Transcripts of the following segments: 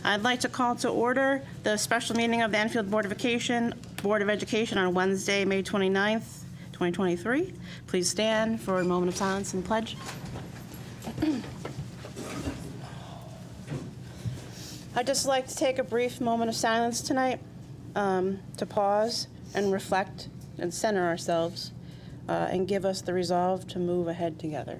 I'd like to call to order the special meeting of the Enfield Board of Education on Wednesday, May 29th, 2023. Please stand for a moment of silence and pledge. I'd just like to take a brief moment of silence tonight to pause and reflect and center ourselves and give us the resolve to move ahead together.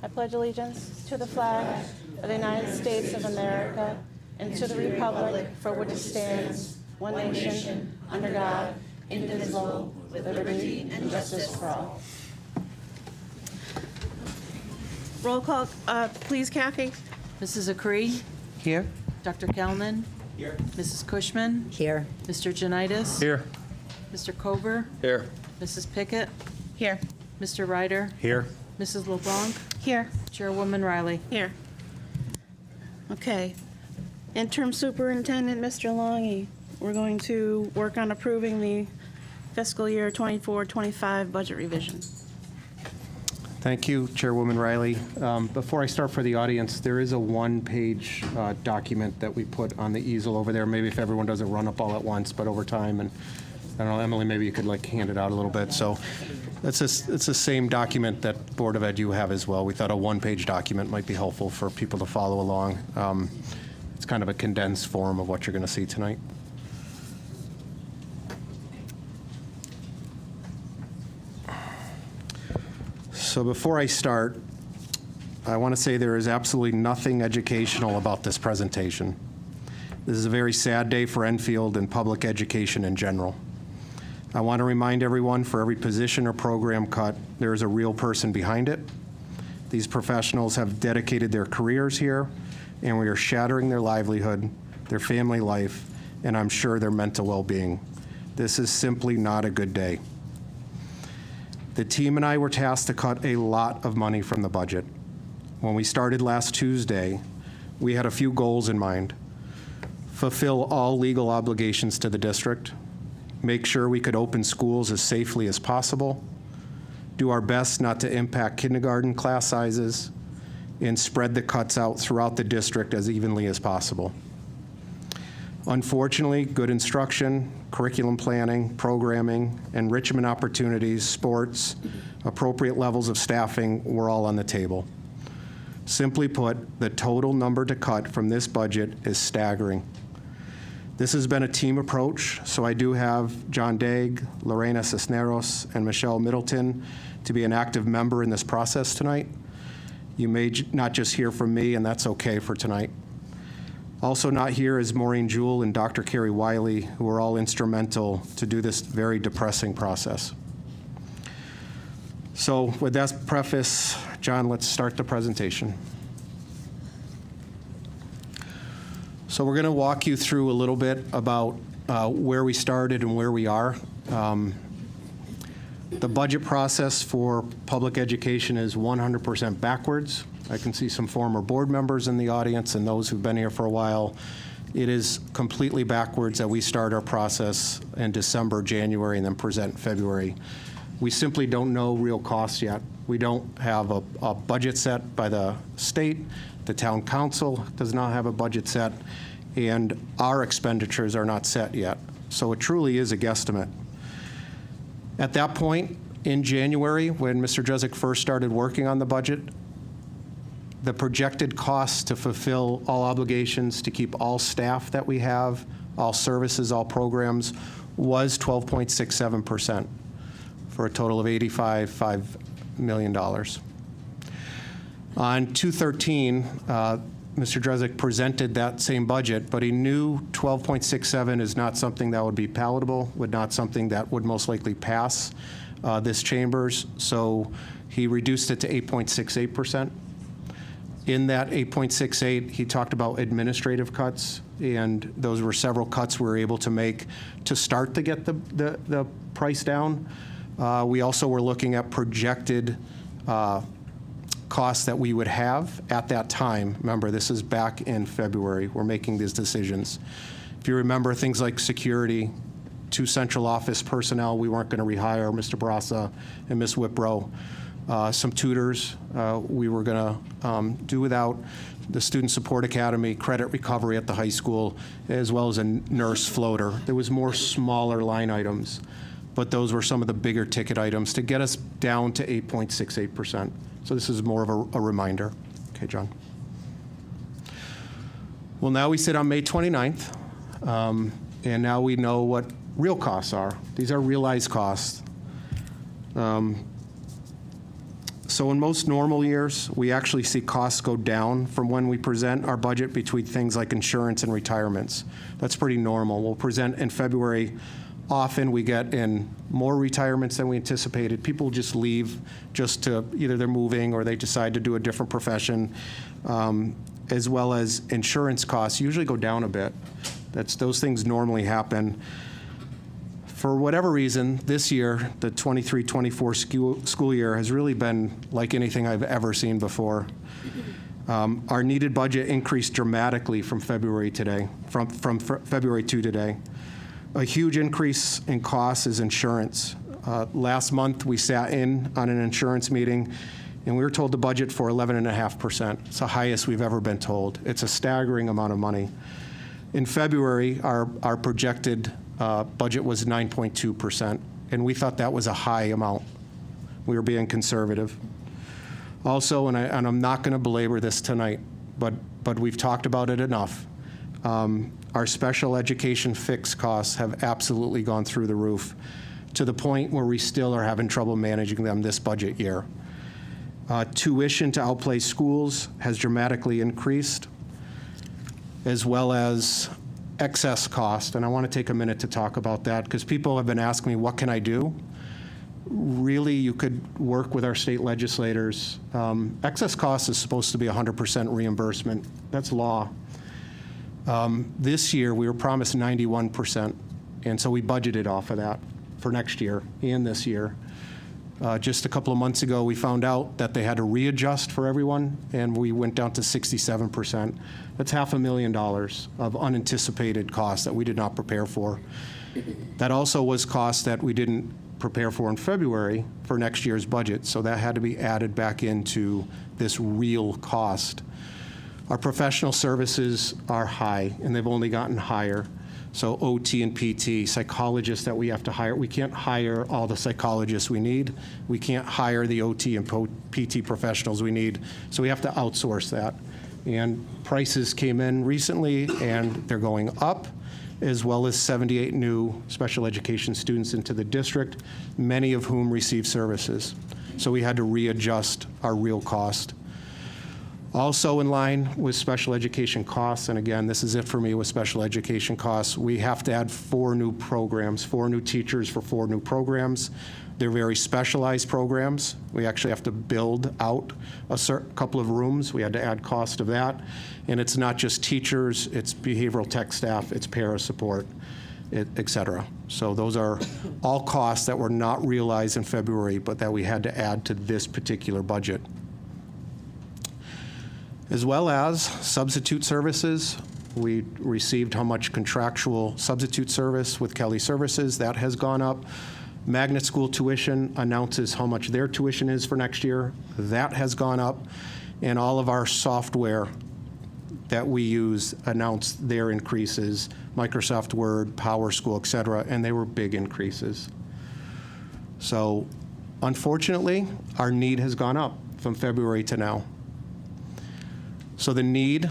I pledge allegiance to the flag of the United States of America and to the republic for which it stands, one nation, under God, indivisible, with liberty and justice for all. Roll call, please, Kathy. Mrs. Acree? Here. Dr. Kellman? Here. Mrs. Cushman? Here. Mr. Janitis? Here. Mr. Cover? Here. Mrs. Pickett? Here. Mr. Ryder? Here. Mrs. LeBlanc? Here. Chairwoman Riley? Here. Okay. Interim Superintendent, Mr. Longy, we're going to work on approving the fiscal year 24-25 budget revision. Thank you, Chairwoman Riley. Before I start for the audience, there is a one-page document that we put on the easel over there. Maybe if everyone doesn't run up all at once, but over time. And I don't know, Emily, maybe you could like hand it out a little bit. So it's the same document that Board of Ed you have as well. We thought a one-page document might be helpful for people to follow along. It's kind of a condensed form of what you're going to see tonight. So before I start, I want to say there is absolutely nothing educational about this presentation. This is a very sad day for Enfield and public education in general. I want to remind everyone, for every position or program cut, there is a real person behind it. These professionals have dedicated their careers here, and we are shattering their livelihood, their family life, and I'm sure their mental well-being. This is simply not a good day. The team and I were tasked to cut a lot of money from the budget. When we started last Tuesday, we had a few goals in mind. Fulfill all legal obligations to the district, make sure we could open schools as safely as possible, do our best not to impact kindergarten class sizes, and spread the cuts out throughout the district as evenly as possible. Unfortunately, good instruction, curriculum planning, programming, enrichment opportunities, sports, appropriate levels of staffing were all on the table. Simply put, the total number to cut from this budget is staggering. This has been a team approach, so I do have John Daig, Lorena Cisneros, and Michelle Middleton to be an active member in this process tonight. You may not just hear from me, and that's okay for tonight. Also not here is Maureen Jewell and Dr. Carrie Wiley, who are all instrumental to do this very depressing process. So with that preface, John, let's start the presentation. So we're going to walk you through a little bit about where we started and where we are. The budget process for public education is 100% backwards. I can see some former board members in the audience and those who've been here for a while. It is completely backwards that we start our process in December, January, and then present in February. We simply don't know real costs yet. We don't have a budget set by the state. The town council does not have a budget set, and our expenditures are not set yet. So it truly is a guesstimate. At that point, in January, when Mr. Jezik first started working on the budget, the projected costs to fulfill all obligations, to keep all staff that we have, all services, all programs, was 12.67%, for a total of $85.5 million. On 2/13, Mr. Jezik presented that same budget, but he knew 12.67 is not something that would be palatable, not something that would most likely pass this chambers, so he reduced it to 8.68%. In that 8.68, he talked about administrative cuts, and those were several cuts we were able to make to start to get the price down. We also were looking at projected costs that we would have at that time. Remember, this is back in February. We're making these decisions. If you remember, things like security, 2 central office personnel we weren't going to rehire, Mr. Barassa and Ms. Whipro. Some tutors we were going to do without, the Student Support Academy, credit recovery at the high school, as well as a nurse floater. There was more smaller line items, but those were some of the bigger ticket items to get us down to 8.68%. So this is more of a reminder. Okay, John. Well, now we sit on May 29th, and now we know what real costs are. These are realized costs. So in most normal years, we actually see costs go down from when we present our budget between things like insurance and retirements. That's pretty normal. We'll present in February. Often we get in more retirements than we anticipated. People just leave just to, either they're moving or they decide to do a different profession, as well as insurance costs usually go down a bit. Those things normally happen. For whatever reason, this year, the 23-24 school year has really been like anything I've ever seen before. Our needed budget increased dramatically from February to today. A huge increase in costs is insurance. Last month, we sat in on an insurance meeting, and we were told to budget for 11.5%. It's the highest we've ever been told. It's a staggering amount of money. In February, our projected budget was 9.2%, and we thought that was a high amount. We were being conservative. Also, and I'm not going to belabor this tonight, but we've talked about it enough. Our special education fixed costs have absolutely gone through the roof, to the point where we still are having trouble managing them this budget year. Tuition to outplay schools has dramatically increased, as well as excess cost, and I want to take a minute to talk about that, because people have been asking me, what can I do? Really, you could work with our state legislators. Excess cost is supposed to be 100% reimbursement. That's law. This year, we were promised 91%, and so we budgeted off of that for next year and this year. Just a couple of months ago, we found out that they had to readjust for everyone, and we went down to 67%. That's $500,000 of unanticipated costs that we did not prepare for. That also was costs that we didn't prepare for in February for next year's budget, so that had to be added back into this real cost. Our professional services are high, and they've only gotten higher. So OT and PT, psychologists that we have to hire. We can't hire all the psychologists we need. We can't hire the OT and PT professionals we need. So we have to outsource that. And prices came in recently, and they're going up, as well as 78 new special education students into the district, many of whom receive services. So we had to readjust our real cost. Also in line with special education costs, and again, this is it for me with special education costs, we have to add 4 new programs, 4 new teachers for 4 new programs. They're very specialized programs. We actually have to build out a couple of rooms. We had to add cost of that. And it's not just teachers, it's behavioral tech staff, it's para support, et cetera. So those are all costs that were not realized in February, but that we had to add to this particular budget. As well as substitute services. We received how much contractual substitute service with Kelly Services. That has gone up. Magnet School tuition announces how much their tuition is for next year. That has gone up. And all of our software that we use announced their increases, Microsoft Word, PowerSchool, et cetera, and they were big increases. So unfortunately, our need has gone up from February to now. So the need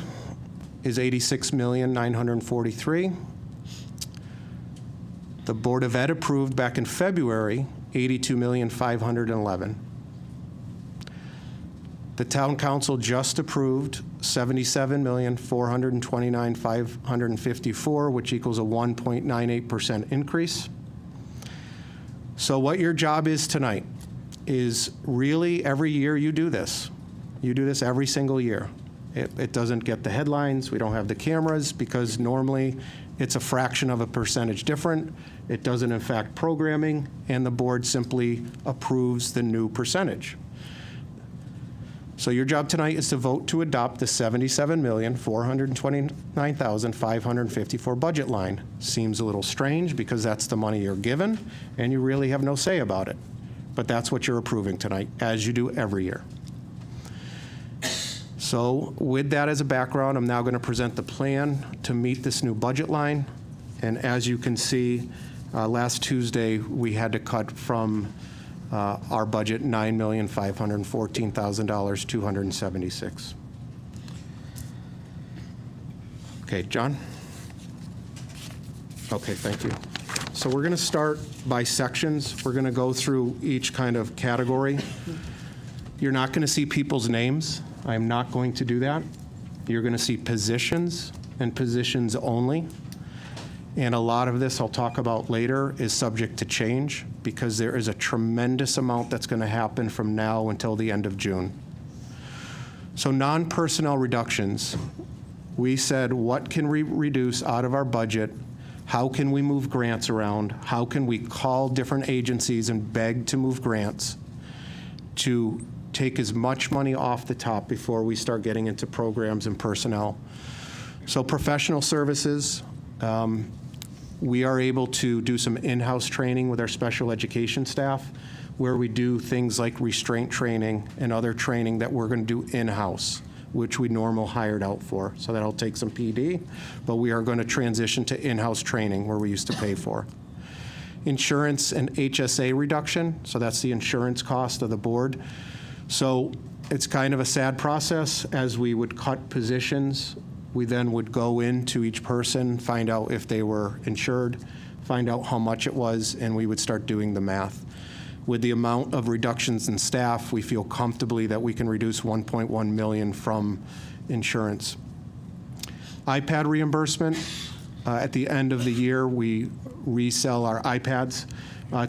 is $86,943,000. The Board of Ed approved back in February $82,511,000. The Town Council just approved $77,429,554, which equals a 1.98% increase. So what your job is tonight is really every year you do this. You do this every single year. It doesn't get the headlines. We don't have the cameras because normally it's a fraction of a percentage different. It doesn't affect programming, and the board simply approves the new percentage. So your job tonight is to vote to adopt the $77,429,554 budget line. Seems a little strange because that's the money you're given, and you really have no say about it. But that's what you're approving tonight, as you do every year. So with that as a background, I'm now going to present the plan to meet this new budget line. And as you can see, last Tuesday, we had to cut from our budget $9,514,276. Okay, John? Okay, thank you. So we're going to start by sections. We're going to go through each kind of category. You're not going to see people's names. I'm not going to do that. You're going to see positions and positions only. And a lot of this I'll talk about later is subject to change because there is a tremendous amount that's going to happen from now until the end of June. So non-personnel reductions, we said what can we reduce out of our budget? How can we move grants around? How can we call different agencies and beg to move grants to take as much money off the top before we start getting into programs and personnel? So professional services, we are able to do some in-house training with our special education staff where we do things like restraint training and other training that we're going to do in-house, which we normally hired out for. So that'll take some PD, but we are going to transition to in-house training where we used to pay for. Insurance and HSA reduction, so that's the insurance cost of the board. So it's kind of a sad process as we would cut positions. We then would go into each person, find out if they were insured, find out how much it was, and we would start doing the math. With the amount of reductions in staff, we feel comfortably that we can reduce $1.1 million from insurance. iPad reimbursement, at the end of the year, we resell our iPads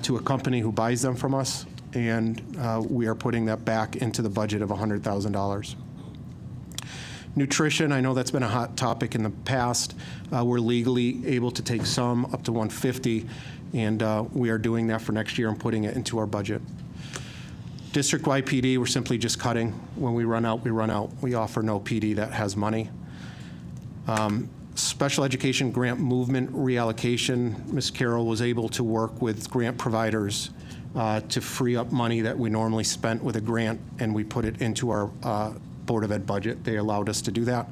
to a company who buys them from us, and we are putting that back into the budget of $100,000. Nutrition, I know that's been a hot topic in the past. We're legally able to take some up to $150, and we are doing that for next year and putting it into our budget. District-wide PD, we're simply just cutting. When we run out, we run out. We offer no PD that has money. Special education grant movement reallocation, Ms. Carroll was able to work with grant providers to free up money that we normally spent with a grant, and we put it into our Board of Ed budget. They allowed us to do that.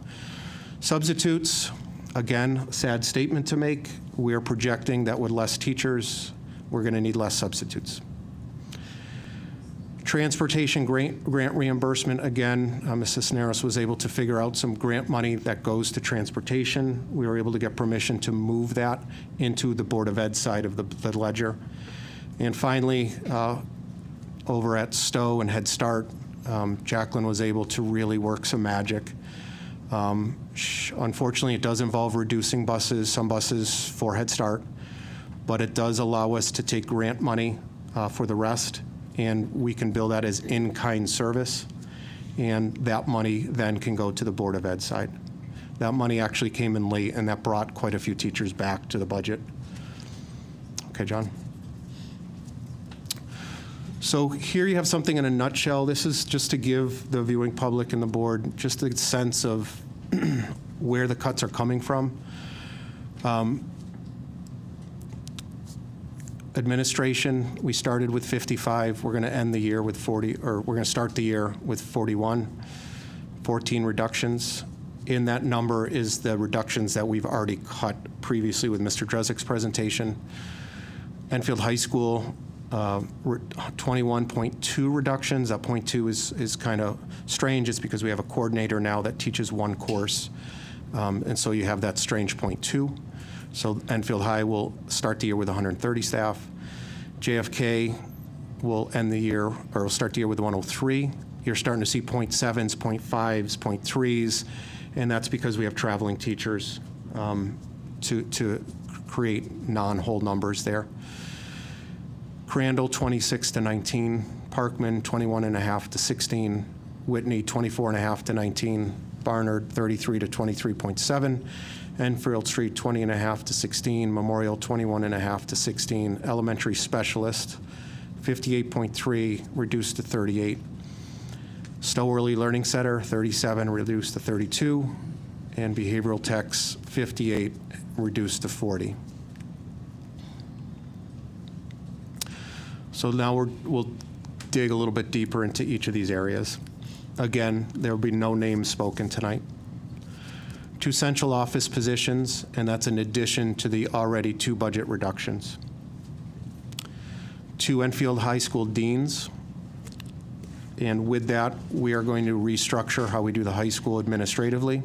Substitutes, again, sad statement to make. We're projecting that with less teachers, we're going to need less substitutes. Transportation grant reimbursement, again, Ms. Cisneros was able to figure out some grant money that goes to transportation. We were able to get permission to move that into the Board of Ed side of the ledger. And finally, over at Stowe and Head Start, Jacqueline was able to really work some magic. Unfortunately, it does involve reducing buses, some buses for Head Start, but it does allow us to take grant money for the rest, and we can bill that as in-kind service, and that money then can go to the Board of Ed side. That money actually came in late, and that brought quite a few teachers back to the budget. Okay, John? So here you have something in a nutshell. This is just to give the viewing public and the board just a sense of where the cuts are coming from. Administration, we started with 55. We're going to end the year with 40, or we're going to start the year with 41, 14 reductions. In that number is the reductions that we've already cut previously with Mr. Drezik's presentation. Enfield High School, 21.2 reductions. That 0.2 is kind of strange. It's because we have a coordinator now that teaches one course. And so you have that strange 0.2. So Enfield High will start the year with 130 staff. JFK will end the year, or will start the year with 103. You're starting to see 0.7s, 0.5s, 0.3s, and that's because we have traveling teachers to create non-whole numbers there. Crandall, 26 to 19. Parkman, 21.5 to 16. Whitney, 24.5 to 19. Barnard, 33 to 23.7. Enfield Street, 20.5 to 16. Memorial, 21.5 to 16. Elementary specialist, 58.3, reduced to 38. Stowe Early Learning Center, 37 reduced to 32, and behavioral techs, 58 reduced to 40. So now we'll dig a little bit deeper into each of these areas. Again, there will be no names spoken tonight. 2 central office positions, and that's in addition to the already 2 budget reductions. 2 Enfield High School deans, and with that, we are going to restructure how we do the high school administratively.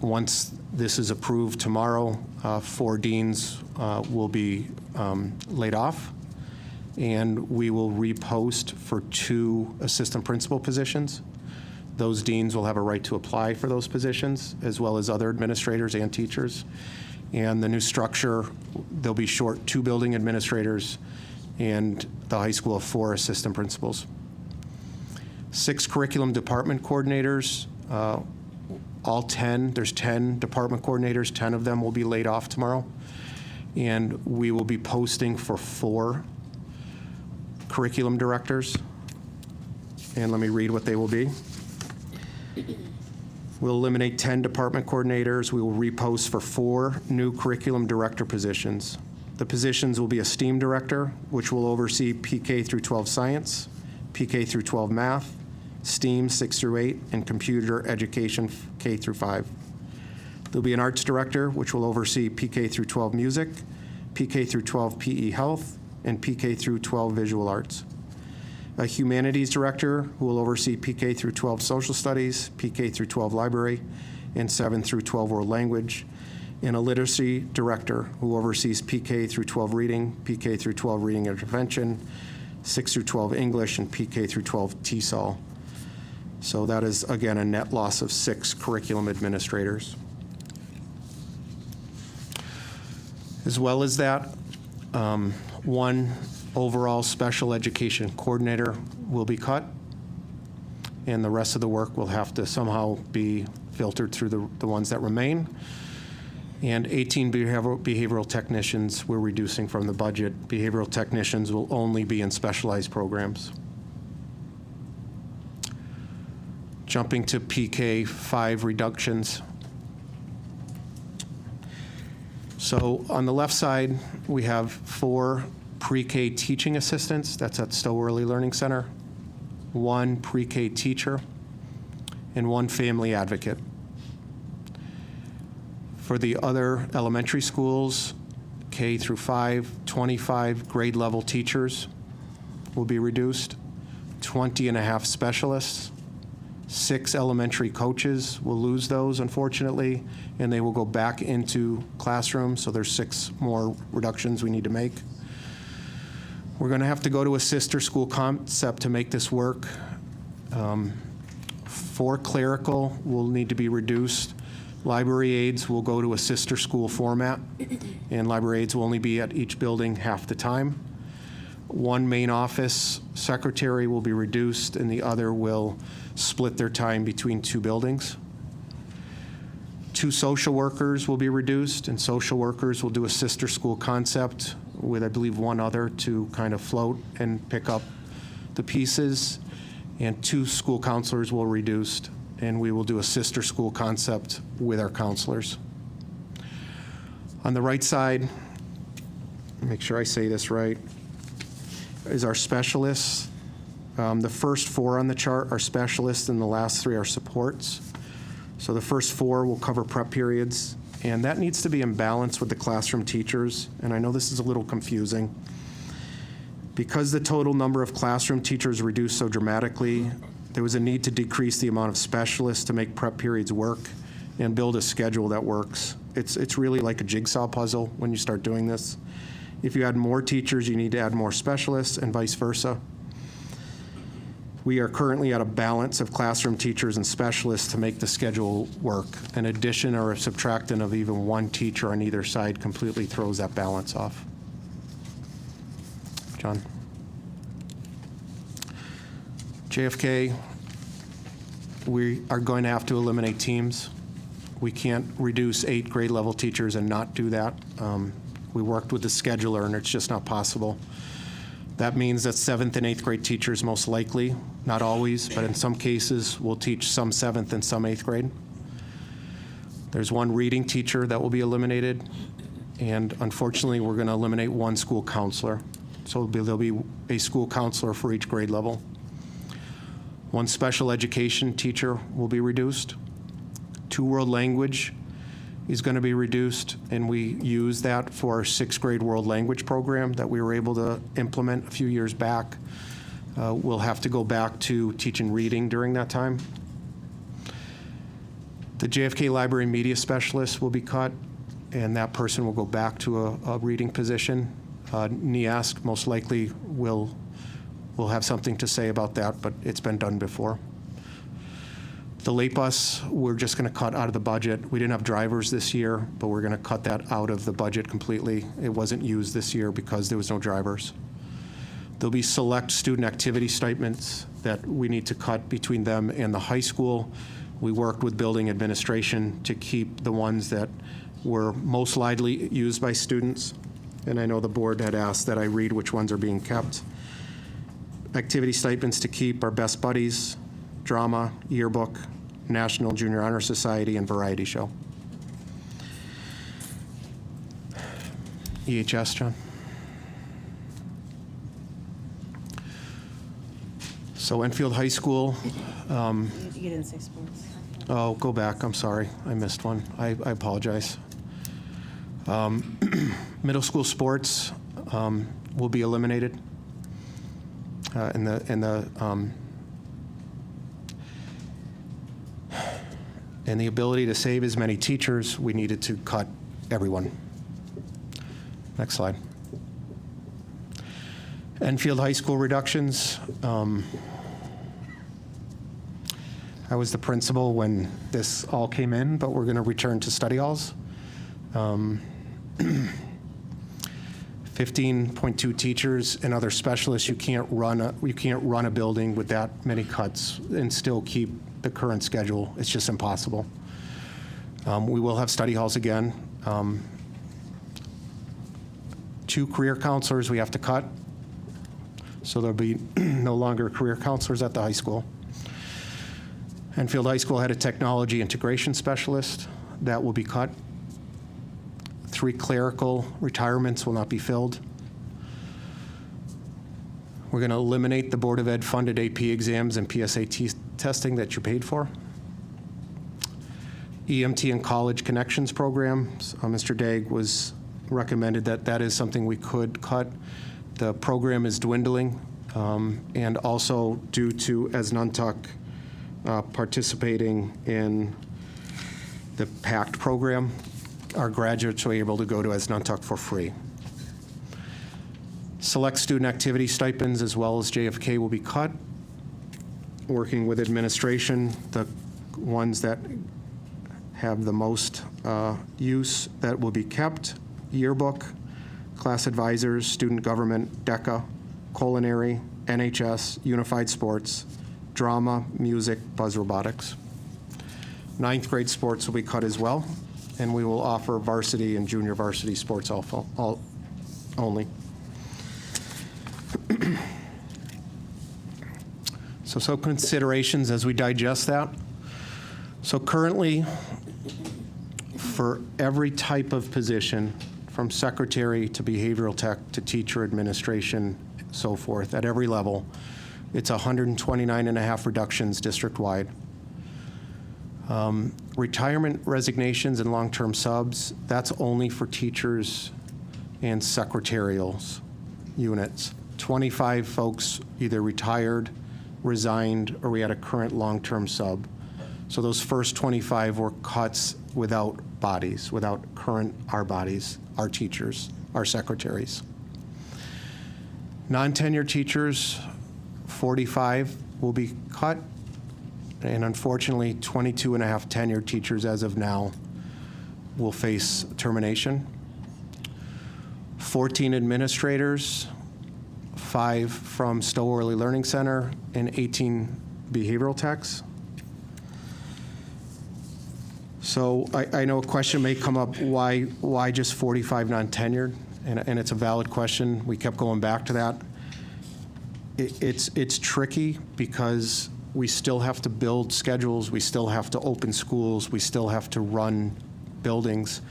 Once this is approved tomorrow, 4 deans will be laid off, and we will repost for 2 assistant principal positions. Those deans will have a right to apply for those positions, as well as other administrators and teachers. And the new structure, they'll be short 2 building administrators and the high school of 4 assistant principals. 6 curriculum department coordinators, all 10, there's 10 department coordinators, 10 of them will be laid off tomorrow. And we will be posting for 4 curriculum directors. And let me read what they will be. We'll eliminate 10 department coordinators. We will repost for 4 new curriculum director positions. The positions will be a STEAM director, which will oversee PK through 12 science, PK through 12 math, STEAM 6 through 8, and computer education K through 5. There'll be an arts director, which will oversee PK through 12 music, PK through 12 PE health, and PK through 12 visual arts. A humanities director who will oversee PK through 12 social studies, PK through 12 library, and 7 through 12 world language. And a literacy director who oversees PK through 12 reading, PK through 12 reading intervention, 6 through 12 English, and PK through 12 TESOL. So that is, again, a net loss of 6 curriculum administrators. As well as that, 1 overall special education coordinator will be cut, and the rest of the work will have to somehow be filtered through the ones that remain. And 18 behavioral technicians we're reducing from the budget. Behavioral technicians will only be in specialized programs. Jumping to PK 5 reductions. So on the left side, we have 4 pre-K teaching assistants. That's at Stowe Early Learning Center. 1 pre-K teacher, and 1 family advocate. For the other elementary schools, K through 5, 25 grade level teachers will be reduced, 20 and a half specialists, 6 elementary coaches will lose those, unfortunately, and they will go back into classrooms, so there's 6 more reductions we need to make. We're going to have to go to a sister school concept to make this work. 4 clerical will need to be reduced. Library aides will go to a sister school format, and library aides will only be at each building half the time. 1 main office secretary will be reduced, and the other will split their time between 2 buildings. 2 social workers will be reduced, and social workers will do a sister school concept with, I believe, 1 other to kind of float and pick up the pieces. And 2 school counselors will be reduced, and we will do a sister school concept with our counselors. On the right side, make sure I say this right, is our specialists. The first 4 on the chart are specialists, and the last 3 are supports. So the first 4 will cover prep periods, and that needs to be in balance with the classroom teachers. And I know this is a little confusing. Because the total number of classroom teachers reduced so dramatically, there was a need to decrease the amount of specialists to make prep periods work and build a schedule that works. It's really like a jigsaw puzzle when you start doing this. If you add more teachers, you need to add more specialists, and vice versa. We are currently at a balance of classroom teachers and specialists to make the schedule work. An addition or a subtraction of even 1 teacher on either side completely throws that balance off. John. JFK, we are going to have to eliminate teams. We can't reduce 8 grade level teachers and not do that. We worked with the scheduler, and it's just not possible. That means that 7th and 8th grade teachers most likely, not always, but in some cases, will teach some 7th and some 8th grade. There's one reading teacher that will be eliminated, and unfortunately, we're going to eliminate one school counselor. So there'll be a school counselor for each grade level. One special education teacher will be reduced. 2 world language is going to be reduced, and we use that for our 6th grade world language program that we were able to implement a few years back. We'll have to go back to teaching reading during that time. The JFK Library Media Specialist will be cut, and that person will go back to a reading position. NEASC most likely will have something to say about that, but it's been done before. The late bus, we're just going to cut out of the budget. We didn't have drivers this year, but we're going to cut that out of the budget completely. It wasn't used this year because there was no drivers. There'll be select student activity stipends that we need to cut between them and the high school. We worked with building administration to keep the ones that were most widely used by students. And I know the board had asked that I read which ones are being kept. Activity stipends to keep are Best Buddies, Drama, Yearbook, National Junior Honor Society, and Variety Show. EHS, John. So Enfield High School. You didn't say sports. Oh, go back. I'm sorry. I missed one. I apologize. Middle school sports will be eliminated. And the ability to save as many teachers, we needed to cut everyone. Next slide. Enfield High School reductions. I was the principal when this all came in, but we're going to return to study halls. 15.2 teachers and other specialists. You can't run a building with that many cuts and still keep the current schedule. It's just impossible. We will have study halls again. 2 career counselors we have to cut, so there'll be no longer career counselors at the high school. Enfield High School had a technology integration specialist that will be cut. 3 clerical retirements will not be filled. We're going to eliminate the Board of Ed funded AP exams and PSAT testing that you paid for. EMT and College Connections program, Mr. Dagg was recommended that that is something we could cut. The program is dwindling, and also due to Asnuntuck participating in the PACT program, our graduates were able to go to Asnuntuck for free. Select student activity stipends as well as JFK will be cut. Working with administration, the ones that have the most use that will be kept: yearbook, class advisors, student government, DECA, culinary, NHS, unified sports, drama, music, buzz robotics. 9th grade sports will be cut as well, and we will offer varsity and junior varsity sports only. So considerations as we digest that. So currently, for every type of position, from secretary to behavioral tech to teacher administration, so forth, at every level, it's 129.5 reductions district-wide. Retirement resignations and long-term subs, that's only for teachers and secretarials units. 25 folks either retired, resigned, or we had a current long-term sub. So those first 25 were cuts without bodies, without our bodies, our teachers, our secretaries. Non-tenured teachers, 45 will be cut, and unfortunately 22.5 tenured teachers as of now will face termination. 14 administrators, 5 from Stowe Early Learning Center, and 18 behavioral techs. So I know a question may come up, why just 45 non-tenured? And it's a valid question. We kept going back to that. It's tricky because we still have to build schedules, we still have to open schools, we still have to run buildings.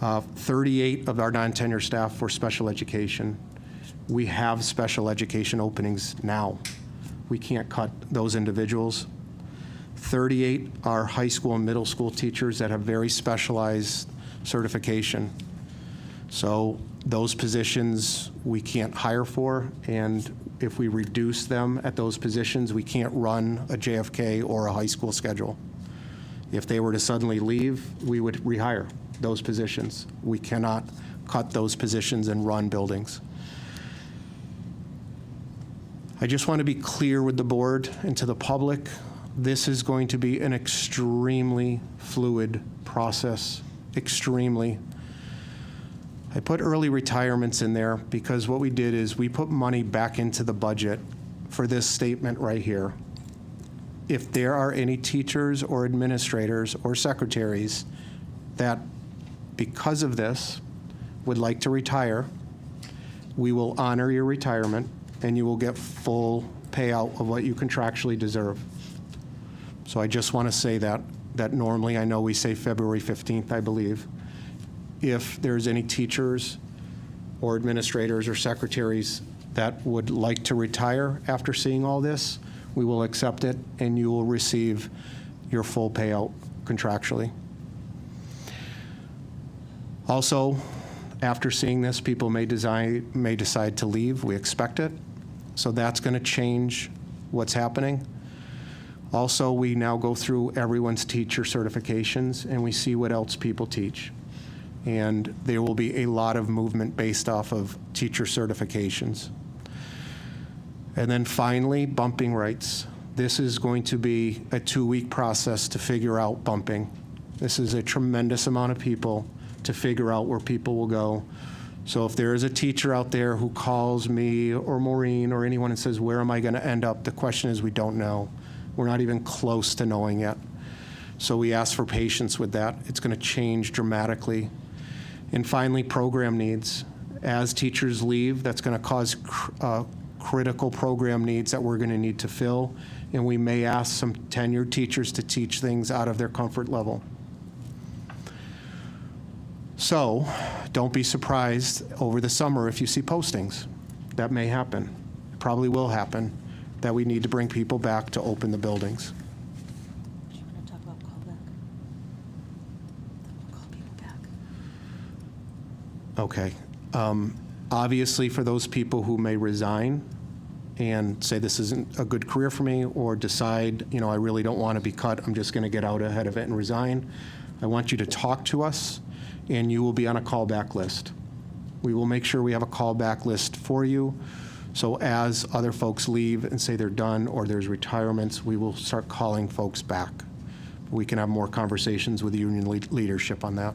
38 of our non-tenure staff for special education. We have special education openings now. We can't cut those individuals. 38 are high school and middle school teachers that have very specialized certification. So those positions we can't hire for, and if we reduce them at those positions, we can't run a JFK or a high school schedule. If they were to suddenly leave, we would rehire those positions. We cannot cut those positions and run buildings. I just want to be clear with the board and to the public, this is going to be an extremely fluid process, extremely. I put early retirements in there because what we did is we put money back into the budget for this statement right here. If there are any teachers or administrators or secretaries that, because of this, would like to retire, we will honor your retirement and you will get full payout of what you contractually deserve. So I just want to say that normally, I know we say February 15th, I believe. If there's any teachers or administrators or secretaries that would like to retire after seeing all this, we will accept it and you will receive your full payout contractually. Also, after seeing this, people may decide to leave. We expect it. So that's going to change what's happening. Also, we now go through everyone's teacher certifications and we see what else people teach. And there will be a lot of movement based off of teacher certifications. And then finally, bumping rates. This is going to be a 2-week process to figure out bumping. This is a tremendous amount of people to figure out where people will go. So if there is a teacher out there who calls me or Maureen or anyone and says, where am I going to end up? The question is, we don't know. We're not even close to knowing yet. So we ask for patience with that. It's going to change dramatically. And finally, program needs. As teachers leave, that's going to cause critical program needs that we're going to need to fill. And we may ask some tenured teachers to teach things out of their comfort level. So don't be surprised over the summer if you see postings. That may happen. It probably will happen, that we need to bring people back to open the buildings. Do you want to talk about callback? Call people back. Okay. Obviously, for those people who may resign and say this isn't a good career for me, or decide, you know, I really don't want to be cut, I'm just going to get out ahead of it and resign, I want you to talk to us, and you will be on a callback list. We will make sure we have a callback list for you. So as other folks leave and say they're done or there's retirements, we will start calling folks back. We can have more conversations with the union leadership on that.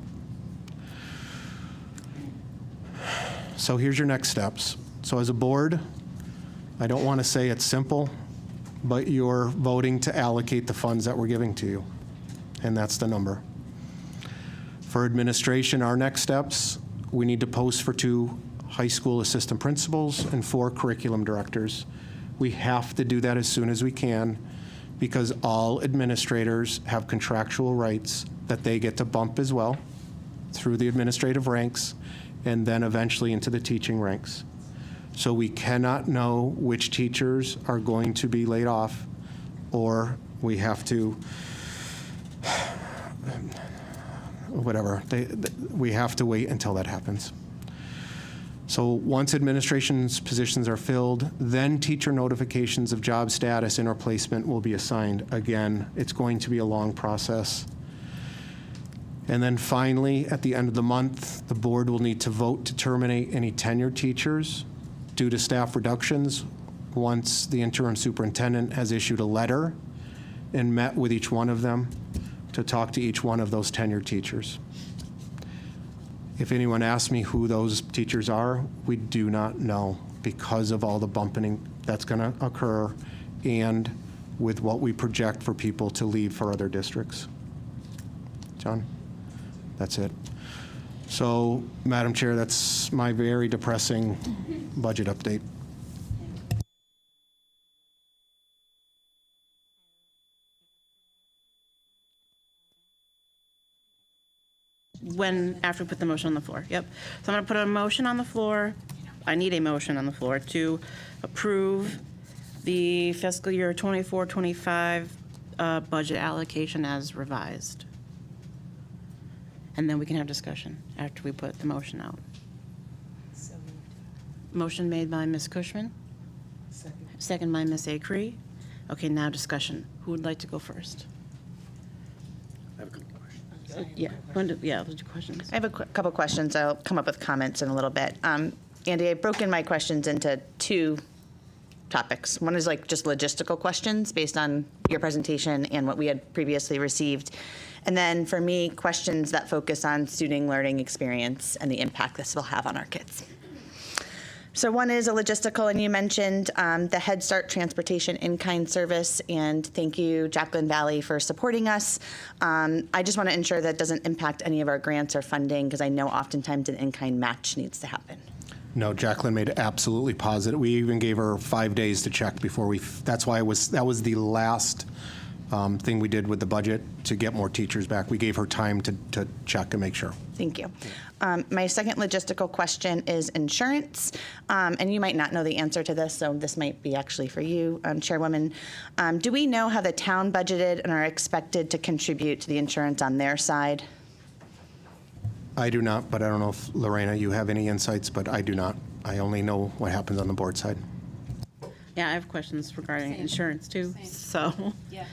So here's your next steps. So as a board, I don't want to say it's simple, but you're voting to allocate the funds that we're giving to you, and that's the number. For administration, our next steps, we need to post for 2 high school assistant principals and 4 curriculum directors. We have to do that as soon as we can because all administrators have contractual rights that they get to bump as well through the administrative ranks and then eventually into the teaching ranks. So we cannot know which teachers are going to be laid off, or we have to whatever, we have to wait until that happens. So once administration's positions are filled, then teacher notifications of job status and replacement will be assigned. Again, it's going to be a long process. And then finally, at the end of the month, the board will need to vote to terminate any tenured teachers due to staff reductions once the interim superintendent has issued a letter and met with each one of them to talk to each one of those tenured teachers. If anyone asks me who those teachers are, we do not know because of all the bumping that's going to occur and with what we project for people to leave for other districts. John? That's it. So, Madam Chair, that's my very depressing budget update. after we put the motion on the floor. Yep. So I'm going to put a motion on the floor. I need a motion on the floor to approve the fiscal year 24-25 budget allocation as revised. And then we can have discussion after we put the motion out. Motion made by Ms. Cushman. Second by Ms. Acree. Okay, now discussion. Who would like to go first? I have a couple questions. Yeah, we'll do questions. I have a couple questions. I'll come up with comments in a little bit. Andy, I've broken my questions into two topics. One is like just logistical questions based on your presentation and what we had previously received. And then for me, questions that focus on student learning experience and the impact this will have on our kids. So one is a logistical, and you mentioned the Head Start transportation in-kind service, and thank you, Jacqueline Valley, for supporting us. I just want to ensure that doesn't impact any of our grants or funding, because I know oftentimes an in-kind match needs to happen. No, Jacqueline made it absolutely positive. We even gave her 5 days to check before that's why that was the last thing we did with the budget to get more teachers back. We gave her time to check and make sure. Thank you. My second logistical question is insurance, and you might not know the answer to this, so this might be actually for you, Chairwoman. Do we know how the town budgeted and are expected to contribute to the insurance on their side? I do not, but I don't know if, Lorena, you have any insights, but I do not. I only know what happens on the board side. Yeah, I have questions regarding insurance too, so.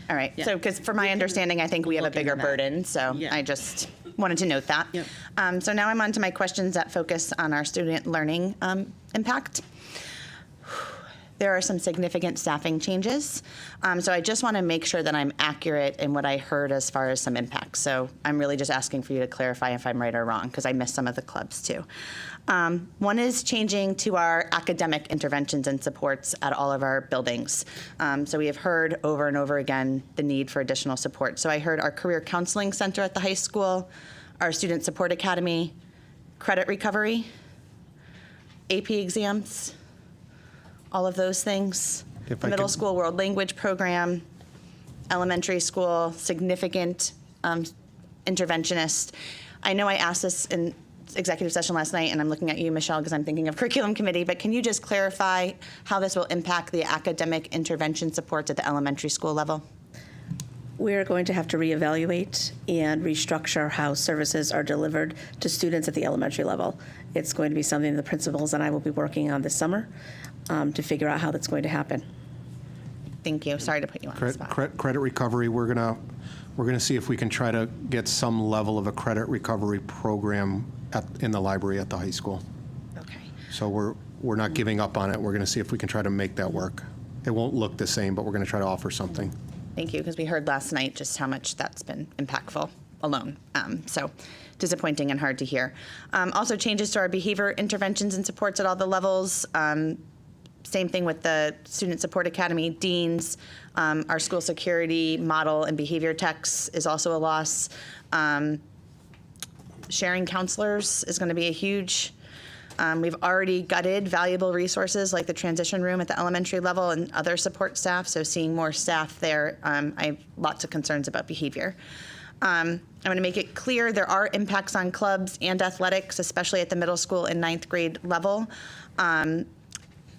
All right, Yeah. so because from my understanding, I think we have a Look into bigger that. burden, so Yeah. I just wanted to note that. Yep. So now I'm on to my questions that focus on our student learning impact. There are some significant staffing changes, so I just want to make sure that I'm accurate in what I heard as far as some impacts. So I'm really just asking for you to clarify if I'm right or wrong, because I missed some of the clubs too. One is changing to our academic interventions and supports at all of our buildings. So we have heard over and over again the need for additional support. So I heard our career counseling center at the high school, our student support academy, credit recovery, AP exams, all of those things. If I Middle could- school world language program, elementary school, significant interventionist. I know I asked this in executive session last night, and I'm looking at you, Michelle, because I'm thinking of curriculum committee, but can you just clarify how this will impact the academic intervention supports at the elementary school level? We're going to have to reevaluate and restructure how services are delivered to students at the elementary level. It's going to be something the principals and I will be working on this summer to figure out how that's going to happen. Thank you. Sorry to put you on the spot. Credit recovery, we're gonna see if we can try to get some level of a credit recovery program in the library at the high school. Okay. So we're not giving up on it. We're gonna see if we can try to make that work. It won't look the same, but we're gonna try to offer something. Thank you, because we heard last night just how much that's been impactful alone. So disappointing and hard to hear. Also changes to our behavior interventions and supports at all the levels. Same thing with the Student Support Academy deans. Our school security model and behavior techs is also a loss. Sharing counselors is going to be a huge. We've already gutted valuable resources like the transition room at the elementary level and other support staff, so seeing more staff there, I have lots of concerns about behavior. I'm going to make it clear there are impacts on clubs and athletics, especially at the middle school and 9th grade level.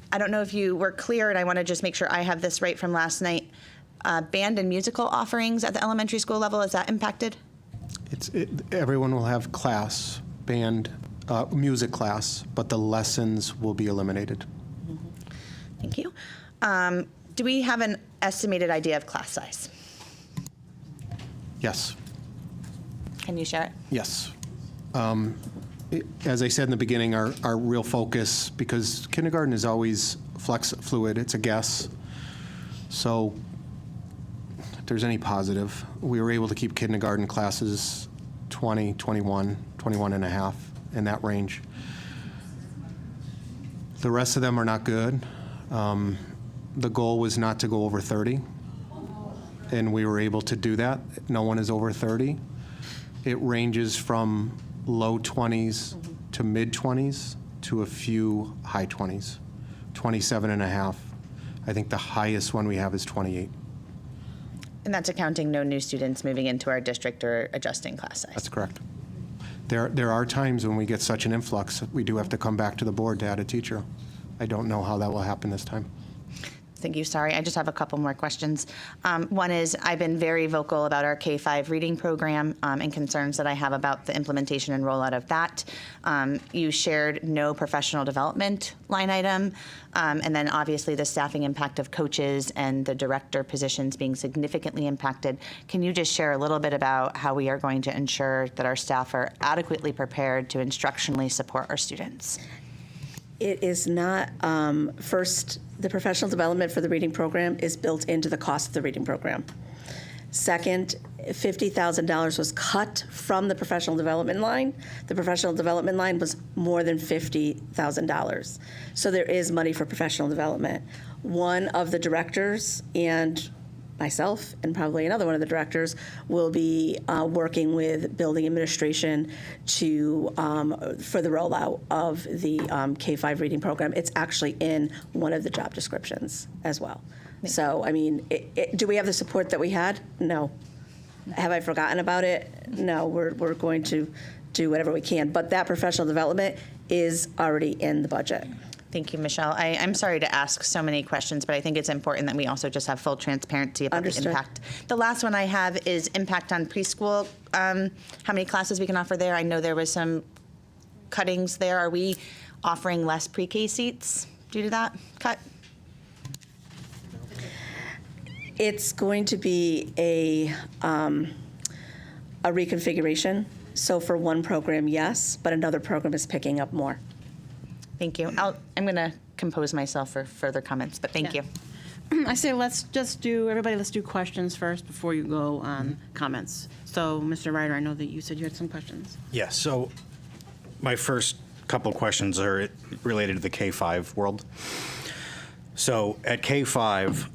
I don't know if you were clear, and I want to just make sure I have this right from last night. Band and musical offerings at the elementary school level, is that impacted? Everyone will have class, band, music class, but the lessons will be eliminated. Thank you. Do we have an estimated idea of class size? Yes. Can you share it? Yes. As I said in the beginning, our real focus, because kindergarten is always fluid, it's a guess. So if there's any positive, we were able to keep kindergarten classes 20, 21, 21 and a half, in that range. The rest of them are not good. The goal was not to go over 30, and we were able to do that. No one is over 30. It ranges from low 20s to mid 20s to a few high 20s, 27 and a half. I think the highest one we have is 28. And that's accounting no new students moving into our district or adjusting class size. That's correct. There are times when we get such an influx, we do have to come back to the board to add a teacher. I don't know how that will happen this time. Thank you. Sorry, I just have a couple more questions. One is, I've been very vocal about our K-5 reading program and concerns that I have about the implementation and rollout of that. You shared no professional development line item, and then obviously the staffing impact of coaches and the director positions being significantly impacted. Can you just share a little bit about how we are going to ensure that our staff are adequately prepared to instructionally support our students? It is not, first, the professional development for the reading program is built into the cost of the reading program. Second, $50,000 was cut from the professional development line. The professional development line was more than $50,000. So there is money for professional development. One of the directors and myself and probably another one of the directors will be working with building administration to for the rollout of the K-5 reading program. It's actually in one of the job descriptions as well. So, I mean, do we have the support that we had? No. Have I forgotten about it? No, we're going to do whatever we can. But that professional development is already in the budget. Thank you, Michelle. I'm sorry to ask so many questions, but I think it's important that we also just have full transparency about Understood. the impact. The last one I have is impact on preschool. How many classes we can offer there? I know there was some cuttings there. Are we offering less pre-K seats due to that cut? It's going to be a reconfiguration. So for one program, yes, but another program is picking up more. Thank you. I'm going to compose myself for further comments, but thank Yeah. you. I say let's do questions first before you go on comments. So, Mr. Ryder, I know that you said you had some questions. Yeah, so my first couple questions are related to the K-5 world. So at K-5,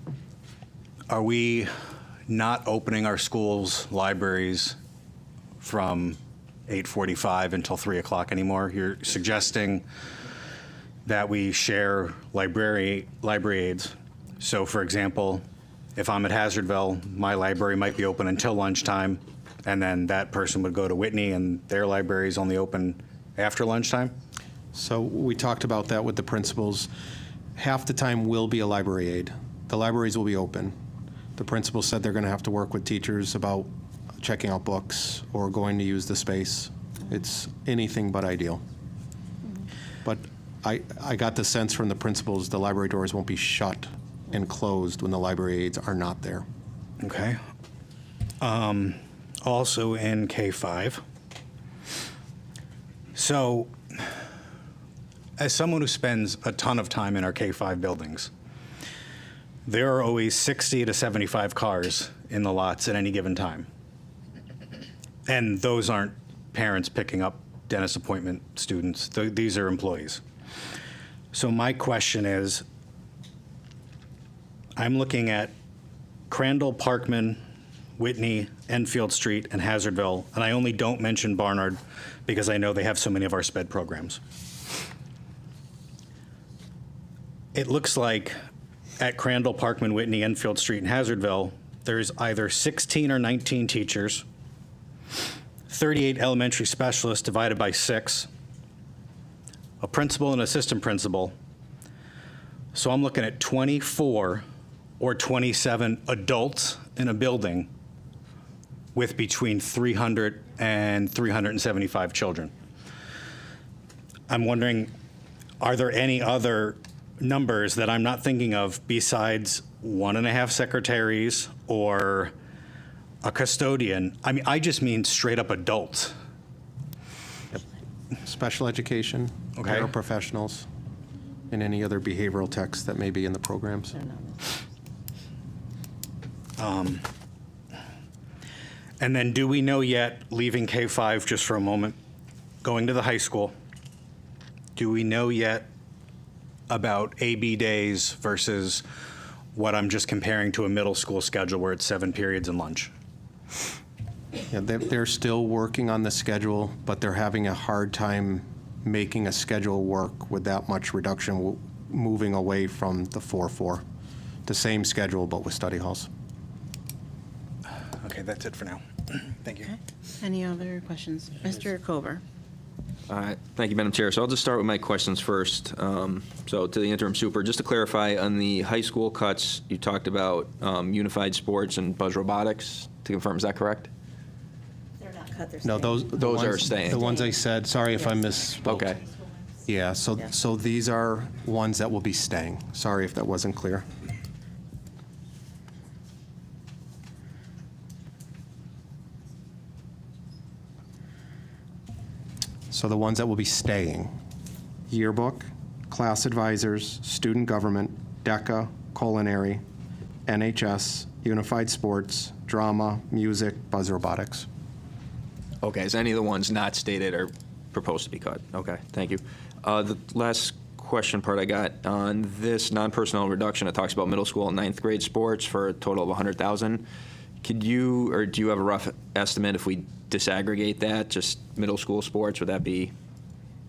are we not opening our schools, libraries from 8:45 until 3 o'clock anymore? You're suggesting that we share library aides. So for example, if I'm at Hazardville, my library might be open until lunchtime, and then that person would go to Whitney and their library is only open after lunchtime? So we talked about that with the principals. Half the time will be a library aide. The libraries will be open. The principal said they're going to have to work with teachers about checking out books or going to use the space. It's anything but ideal. But I got the sense from the principals the library doors won't be shut and closed when the library aides are not there. Okay. Also in K-5. So, as someone who spends a ton of time in our K-5 buildings, there are always 60 to 75 cars in the lots at any given time. And those aren't parents picking up dentist appointment students. These are employees. So my question is, I'm looking at Crandall, Parkman, Whitney, Enfield Street, and Hazardville, and I only don't mention Barnard because I know they have so many of our SPED programs. It looks like at Crandall, Parkman, Whitney, Enfield Street, and Hazardville, there's either 16 or 19 teachers, 38 elementary specialists divided by 6, a principal and assistant principal. So I'm looking at 24 or 27 adults in a building with between 300 and 375 children. I'm wondering, are there any other numbers that I'm not thinking of besides 1.5 secretaries or a custodian? I mean, I just mean straight up adults. Special education, Okay. paraprofessionals, and any other behavioral techs that may be in the programs. And then do we know yet, leaving K-5 just for a moment, going to the high school, do we know yet about AB days versus what I'm just comparing to a middle school schedule where it's 7 periods and lunch? Yeah, they're still working on the schedule, but they're having a hard time making a schedule work with that much reduction, moving away from the 4-4. The same schedule, but with study halls. Okay, that's it for now. Thank you. Okay. Any other questions? Mr. Kober. Thank you, Madam Chair. So I'll just start with my questions first. So to the interim super, just to clarify, on the high school cuts, you talked about unified sports and buzz robotics. To confirm, is that correct? They're not cut, they're No, staying. those are staying. The ones I said, sorry if I misspoke. Okay. Yeah, so, Yeah. so these are ones that will be staying. Sorry if that wasn't clear. So the ones that will be staying: yearbook, class advisors, student government, DECA, culinary, NHS, unified sports, drama, music, buzz robotics. Okay, so any of the ones not stated are proposed to be cut? Okay, thank you. The last question part I got, on this non-personnel reduction, it talks about middle school and ninth grade sports for a total of 100,000. Could you, or do you have a rough estimate if we disaggregate that, just middle school sports, would that be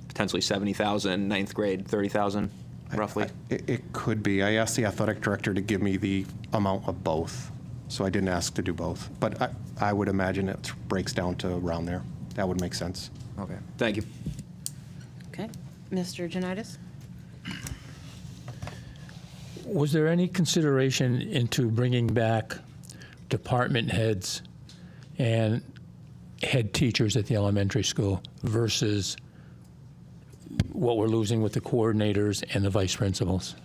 potentially 70,000, ninth grade 30,000 roughly? It could be. I asked the athletic director to give me the amount of both, so I didn't ask to do both. But I would imagine it breaks down to around there. That would make sense. Okay, thank you. Okay. Mr. Janitis? Was there any consideration into bringing back department heads and head teachers at the elementary school versus what we're losing with the coordinators and the vice principals?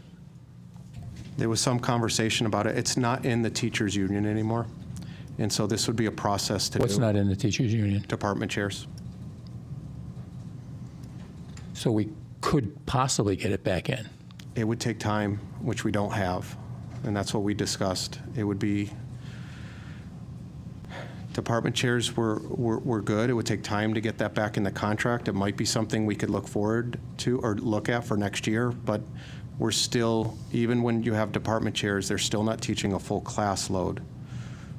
There was some conversation about it. It's not in the teachers' union anymore, and so this would be a process to What's do. not in the teachers' union? Department chairs. So we could possibly get it back in. It would take time, which we don't have, and that's what we discussed. It would be, department chairs were good. It would take time to get that back in the contract. It might be something we could look forward to or look at for next year, but we're still, even when you have department chairs, they're still not teaching a full class load.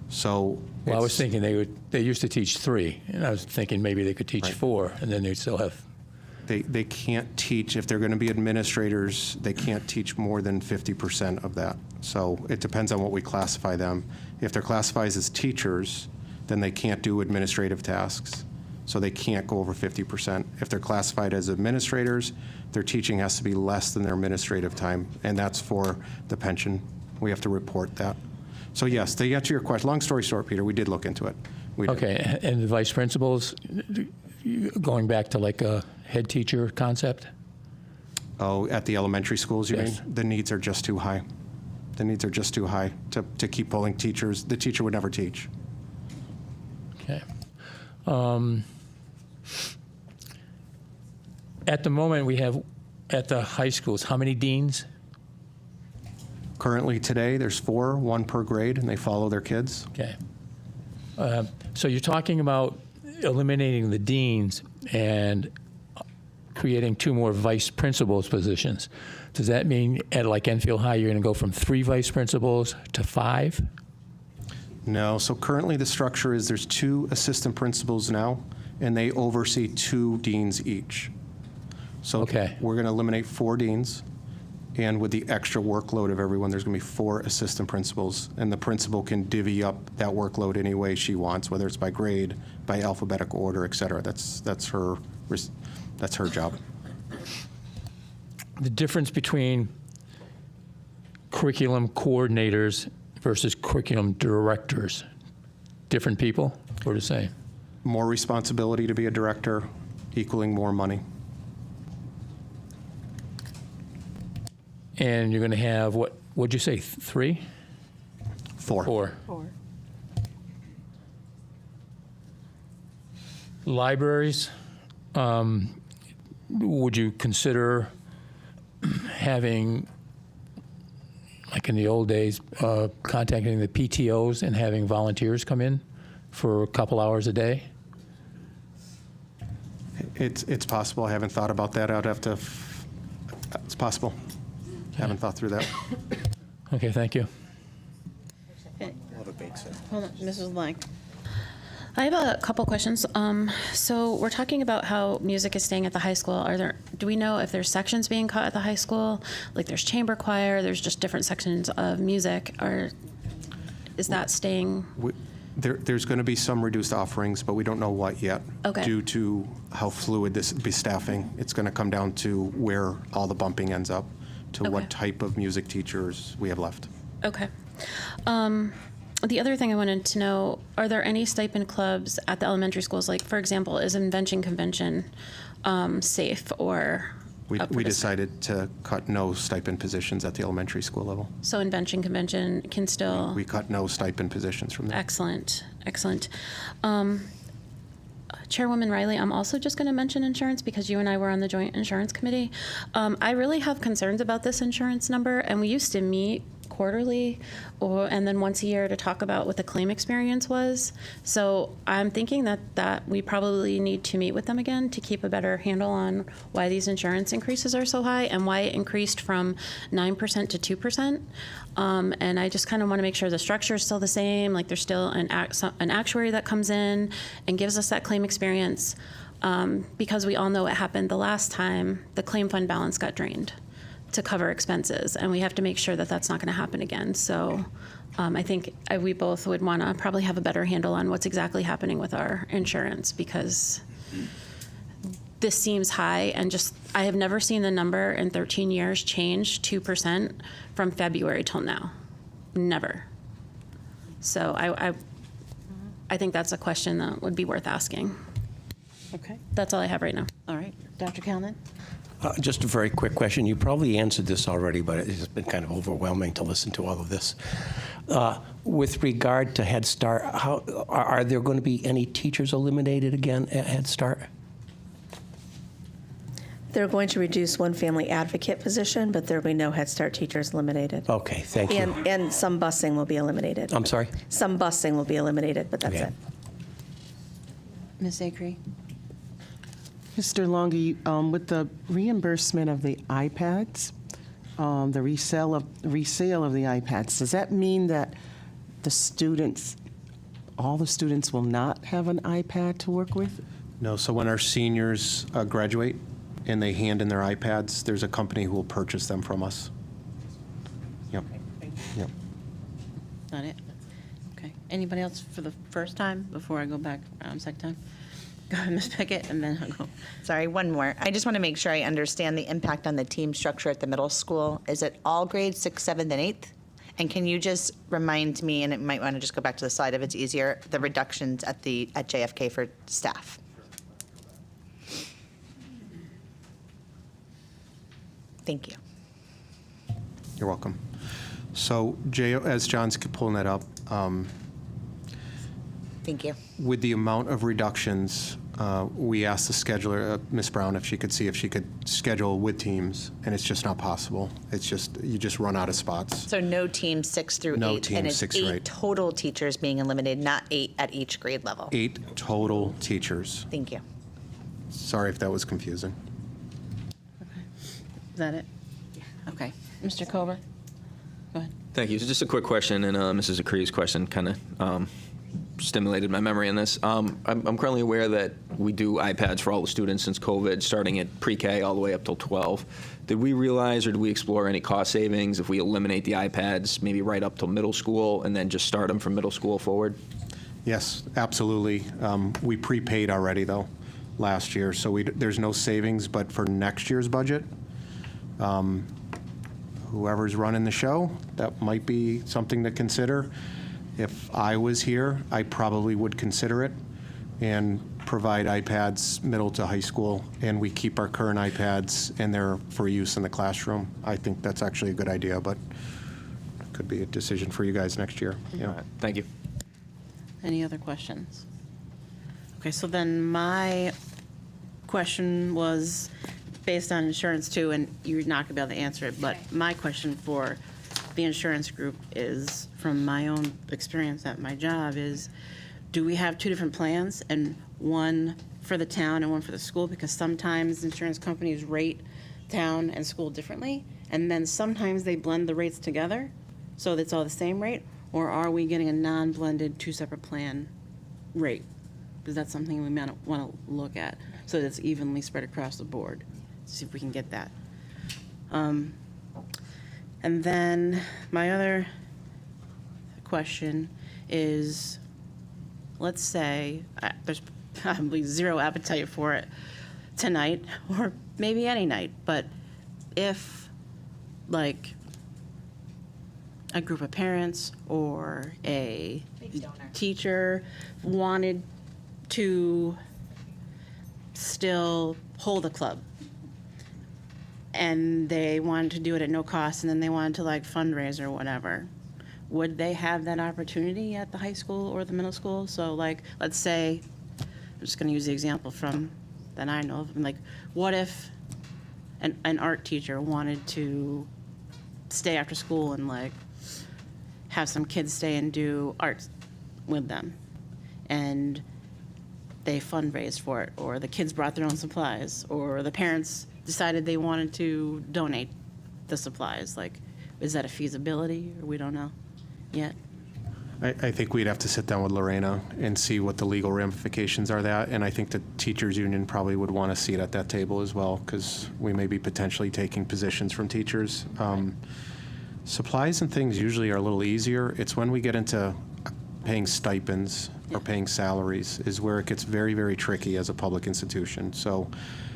So Well, I was it's- thinking they used to teach 3, and I was thinking maybe they could teach Right. 4, and then they'd still have. They can't teach, if they're going to be administrators, they can't teach more than 50% of that. So it depends on what we classify them. If they're classified as teachers, then they can't do administrative tasks. So they can't go over 50%. If they're classified as administrators, their teaching has to be less than their administrative time, and that's for the pension. We have to report that. So yes, to answer your question, long story short, Peter, we did look into it. We did. Okay, and the vice principals, going back to like a head teacher concept? Oh, at the elementary schools, you Yes. mean? The needs are just too high. The needs are just too high to keep pulling teachers. The teacher would never teach. Okay. At the moment, we have, at the high schools, how many deans? Currently, today, there's 4, 1 per grade, and they follow their kids. Okay. So you're talking about eliminating the deans and creating 2 more vice principals positions. Does that mean at like Enfield High, you're going to go from 3 vice principals to 5? No, so currently the structure is there's 2 assistant principals now, and they oversee 2 deans each. So Okay. we're going to eliminate 4 deans, and with the extra workload of everyone, there's going to be 4 assistant principals, and the principal can divvy up that workload any way she wants, whether it's by grade, by alphabetical order, et cetera. That's her job. The difference between curriculum coordinators versus curriculum directors, different people or the same? More responsibility to be a director, equaling more money. And you're going to have, what'd you say, 3? 4. 4. 4. Libraries, would you consider having, like in the old days, contacting the PTOs and having volunteers come in for a couple hours a day? It's possible. I haven't thought about that. I'd have to, it's possible. Haven't thought through that. Okay, thank you. Hold on, Mrs. Lang. I have a couple questions. So we're talking about how music is staying at the high school. Do we know if there's sections being cut at the high school? Like there's chamber choir, there's just different sections of music, or is that staying? There's going to be some reduced offerings, but we don't know what yet. Okay. Due to how fluid this be staffing. It's going to come down to where all the bumping ends up, to Okay. what type of music teachers we have left. Okay. The other thing I wanted to know, are there any stipend clubs at the elementary schools? Like, for example, is Invention Convention safe or We up for decided to cut no stipend positions at the elementary school level. So Invention Convention can still... We cut no stipend positions from there. Excellent, excellent. Chairwoman Riley, I'm also just going to mention insurance because you and I were on the joint insurance committee. I really have concerns about this insurance number, and we used to meet quarterly and then once a year to talk about what the claim experience was. So I'm thinking that we probably need to meet with them again to keep a better handle on why these insurance increases are so high and why it increased from 9% to 2%. And I just kind of want to make sure the structure is still the same, like there's still an actuary that comes in and gives us that claim experience, because we all know what happened the last time the claim fund balance got drained to cover expenses, and we have to make sure that that's not going to happen again. So I think we both would want to probably have a better handle on what's exactly happening with our insurance, because this seems high, and just I have never seen the number in 13 years change 2% from February till now. Never. So I think that's a question that would be worth asking. Okay, That's all I have right now. all right. Dr. Calnan? Just a very quick question. You probably answered this already, but it's been kind of overwhelming to listen to all of this. With regard to Head Start, are there going to be any teachers eliminated again at Head Start? They're going to reduce one family advocate position, but there will be no Head Start teachers eliminated. Okay, thank you. And some busing will be eliminated. I'm sorry? Some busing will be eliminated, but that's Okay. it. Ms. Acree? Mr. Longy, with the reimbursement of the iPads, the resale of the iPads, does that mean that all the students will not have an iPad to work with? No, so when our seniors graduate and they hand in their iPads, there's a company who will purchase them from us. Yep. Yep. Not it? Okay. Anybody else for the first time before I go back second time? Go ahead, Ms. Pickett, and then I'll go. Sorry, one more. I just want to make sure I understand the impact on the team structure at the middle school. Is it all grades 6th, 7th, and 8th? And can you just remind me, and it might want to just go back to the slide if it's easier, the reductions at JFK for staff? Thank you. You're welcome. So, Jay, as John's pulling that up, Thank you. with the amount of reductions, we asked the scheduler, Ms. Brown, if she could see if she could schedule with teams, and it's just not possible. It's just, you just run out of spots. So no team 6 through 8? No team and it's 6 through 8 8. total teachers being eliminated, not 8 at each grade level? 8 total teachers. Thank you. Sorry if that was confusing. Is that it? Okay. Mr. Kober? Go ahead. Thank you. So just a quick question, and Mrs. Acree's question kind of stimulated my memory on this. I'm currently aware that we do iPads for all the students since COVID, starting at pre-K all the way up till 12. Did we realize or did we explore any cost savings if we eliminate the iPads, maybe right up till middle school, and then just start them from middle school forward? Yes, absolutely. We prepaid already, though, last year, so there's no savings, but for next year's budget, whoever's running the show, that might be something to consider. If I was here, I probably would consider it and provide iPads middle to high school, and we keep our current iPads and they're for use in the classroom. I think that's actually a good idea, but it could be a decision for you guys next year. Yeah. All right. Thank you. Any other questions? Okay, so then my question was based on insurance too, and you're not gonna be able to answer it, but my question for the insurance group is, from my own experience at my job, is do we have 2 different plans, and one for the town and one for the school? Because sometimes insurance companies rate town and school differently, and then sometimes they blend the rates together so that it's all the same rate, or are we getting a non-blended 2 separate plan rate? Because that's something we might want to look at so that it's evenly spread across the board. See if we can get that. And then my other question is, let's say there's probably zero appetite for it tonight or maybe any night, but if like a group of parents or a teacher wanted to still hold a club and they wanted to do it at no cost and then they wanted to like fundraise or whatever, would they have that opportunity at the high school or the middle school? So like, let's say, I'm just gonna use the example from that I know of, like, what if an art teacher wanted to stay after school and like have some kids stay and do art with them, and they fundraised for it, or the kids brought their own supplies, or the parents decided they wanted to donate the supplies. Like, is that a feasibility, or we don't know yet? I think we'd have to sit down with Lorena and see what the legal ramifications are that, and I think the teachers union probably would want to see it at that table as well, because we may be potentially taking positions from teachers. Supplies and things usually are a little easier. It's when we get into paying stipends or paying salaries is where it gets very, very tricky as a public institution. So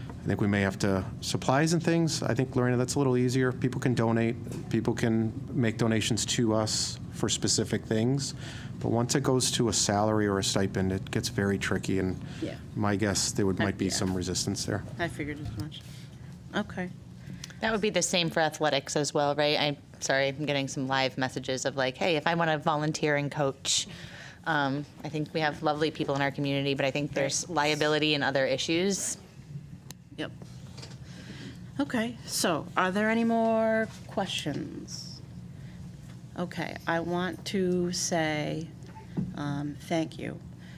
I think we may have to, supplies and things, I think, Lorena, that's a little easier. People can donate, people can make donations to us for specific things. But once it goes to a salary or a stipend, it gets very tricky, and Yeah. my guess there might be Yeah. some resistance there. I figured as much. Okay. That would be the same for athletics as well, right? I'm getting some live messages of like, hey, if I want to volunteer and coach, I think we have lovely people in our community, but I think there's liability and other issues. Yep. Okay, so are there any more questions? Okay, I want to say thank you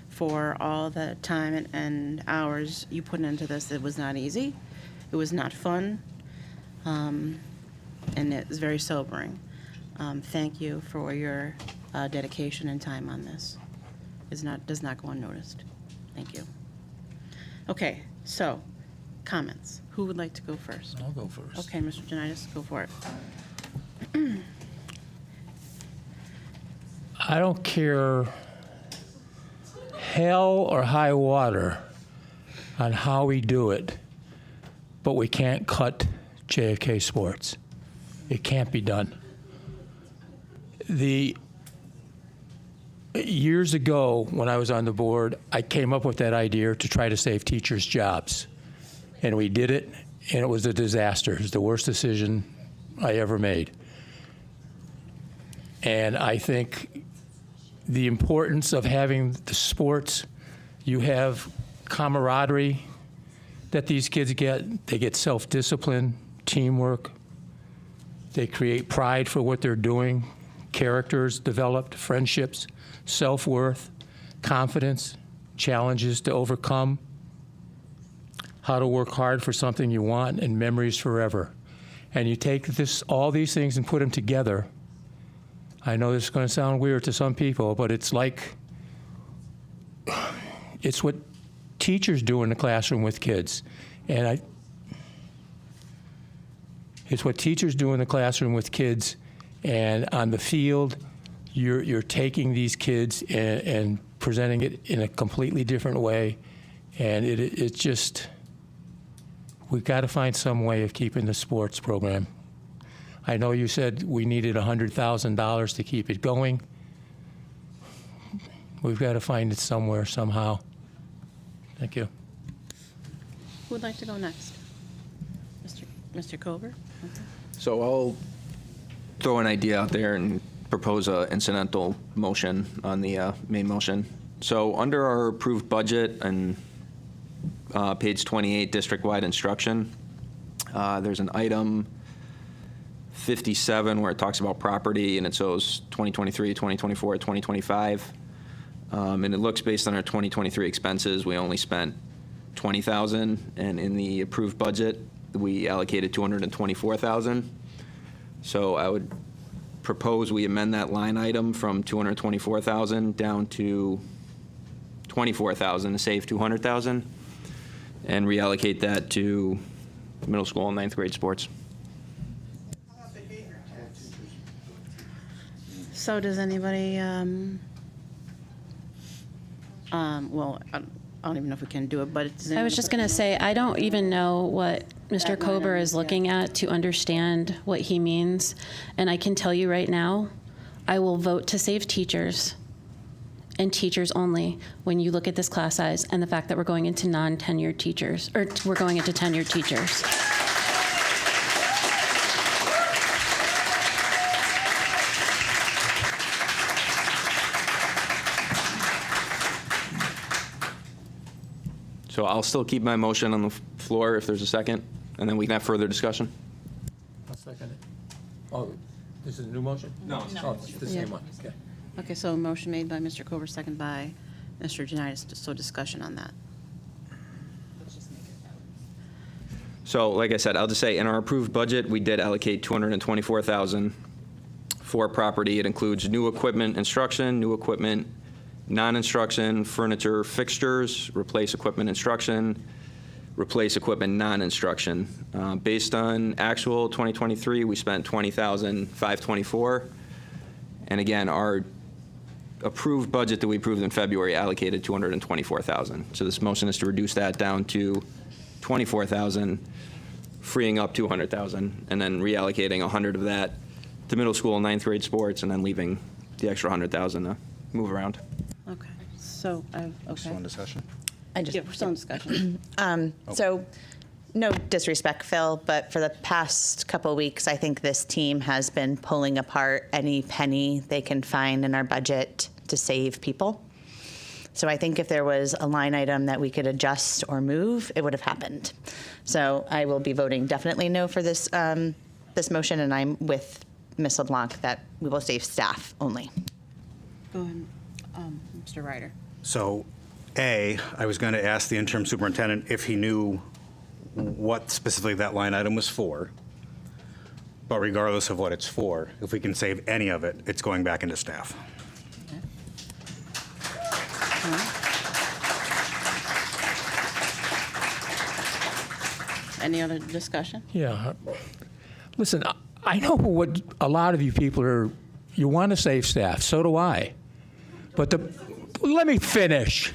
for all the time and hours you put into this. It was not easy. It was not fun. And it was very sobering. Thank you for your dedication and time on this. Does not go unnoticed. Thank you. Okay, so comments. Who would like to go first? I'll go first. Okay, Mr. Janitis, go for it. I don't care hell or high water on how we do it, but we can't cut JFK Sports. It can't be done. Years ago, when I was on the board, I came up with that idea to try to save teachers' jobs. And we did it, and it was a disaster. It was the worst decision I ever made. And I think the importance of having the sports, you have camaraderie that these kids get. They get self-discipline, teamwork. They create pride for what they're doing, characters developed, friendships, self-worth, confidence, challenges to overcome, how to work hard for something you want, and memories forever. And you take all these things and put them together. I know this is going to sound weird to some people, but it's like, it's what teachers do in the classroom with kids. And it's what teachers do in the classroom with kids, and on the field, you're taking these kids and presenting it in a completely different way. And it's just, we've got to find some way of keeping the sports program. I know you said we needed $100,000 to keep it going. We've got to find it somewhere, somehow. Thank you. Who would like to go next? Mr. Kober? Okay. So I'll throw an idea out there and propose an incidental motion on the main motion. So under our approved budget and page 28, district-wide instruction, there's an item 57 where it talks about property, and it shows 2023, 2024, 2025. And it looks based on our 2023 expenses, we only spent $20,000, and in the approved budget, we allocated $224,000. So I would propose we amend that line item from $224,000 down to $24,000 to save $200,000, and reallocate that to middle school and 9th grade sports. So does anybody Well, I don't even know if we can do it, but it's in. I was just going to say, I don't even know what Mr. That line Kober item, is looking at to understand what he means. And I can tell you right now, I will vote to save teachers and teachers only when you look at this class size and the fact that we're going into non-tenured teachers, or we're going into tenured teachers. So I'll still keep my motion on the floor if there's a second, and then we can have further discussion. I'll second it. Oh, this is a new motion? No. Oh, it's the same one, okay. Okay, so a motion made by Mr. Kober, second by Mr. Janitis, so discussion on that. So like I said, I'll just say in our approved budget, we did allocate $224,000 for property. It includes new equipment instruction, new equipment non-instruction, furniture fixtures, replace equipment instruction, replace equipment non-instruction. Based on actual 2023, we spent $20,524. And again, our approved budget that we approved in February allocated $224,000. So this motion is to reduce that down to $24,000, freeing up $200,000, and then reallocating $100 of that to middle school and 9th grade sports, and then leaving the extra $100,000 to move around. Okay, so, okay. Still in discussion? I just Yeah, we're still in discussion. So, no disrespect, Phil, but for the past couple of weeks, I think this team has been pulling apart any penny they can find in our budget to save people. So I think if there was a line item that we could adjust or move, it would have happened. So I will be voting definitely no for this this motion, and I'm with Ms. LeBlanc that we will save staff only. Go ahead, Mr. Ryder. So, I was going to ask the interim superintendent if he knew what specifically that line item was for. But regardless of what it's for, if we can save any of it, it's going back into staff. Any other discussion? Yeah. Listen, I know what a lot of you people are, you want to save staff, so do I. But let me finish.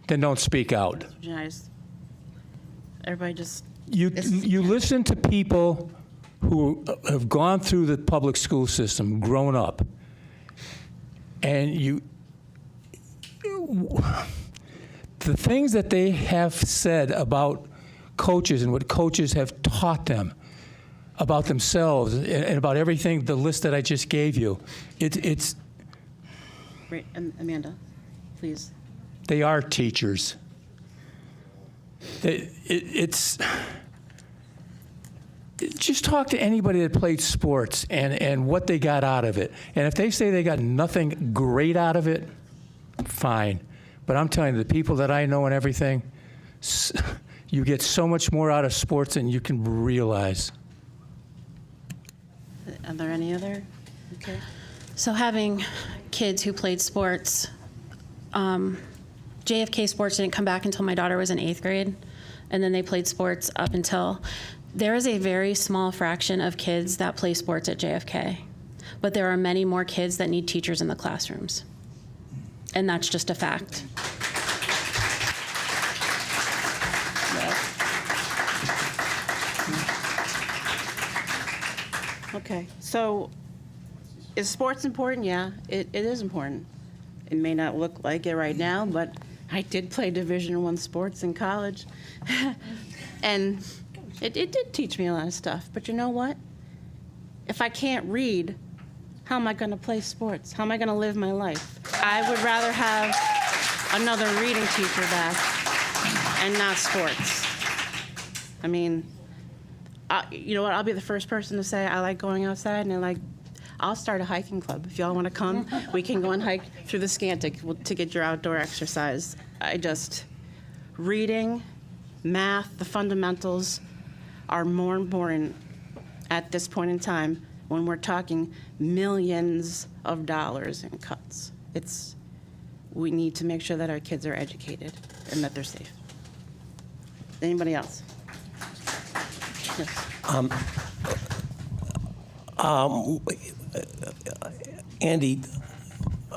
Then don't speak out. Janice, everybody just, You listen to people who have gone through the public school system, grown up, and the things that they have said about coaches and what coaches have taught them about themselves and about everything, the list that I just gave you, it's wait, Amanda, please. they are teachers. Just talk to anybody that played sports and what they got out of it. And if they say they got nothing great out of it, fine. But I'm telling you, the people that I know and everything, you get so much more out of sports than you can realize. Are there any other? Okay. So having kids who played sports, JFK sports didn't come back until my daughter was in 8th grade, and then they played sports up until, there is a very small fraction of kids that play sports at JFK, but there are many more kids that need teachers in the classrooms. And that's just a fact. Okay, so is sports important? Yeah, it is important. It may not look like it right now, but I did play Division I sports in college. And it did teach me a lot of stuff. But you know what? If I can't read, how am I going to play sports? How am I going to live my life? I would rather have another reading teacher back and not sports. I mean, you know what? I'll be the first person to say I like going outside, and I'll start a hiking club. If y'all want to come, we can go and hike through the Scantic to get your outdoor exercise. Reading, math, the fundamentals are more important at this point in time when we're talking millions of dollars in cuts. We need to make sure that our kids are educated and that they're safe. Anybody else? Yes. Andy,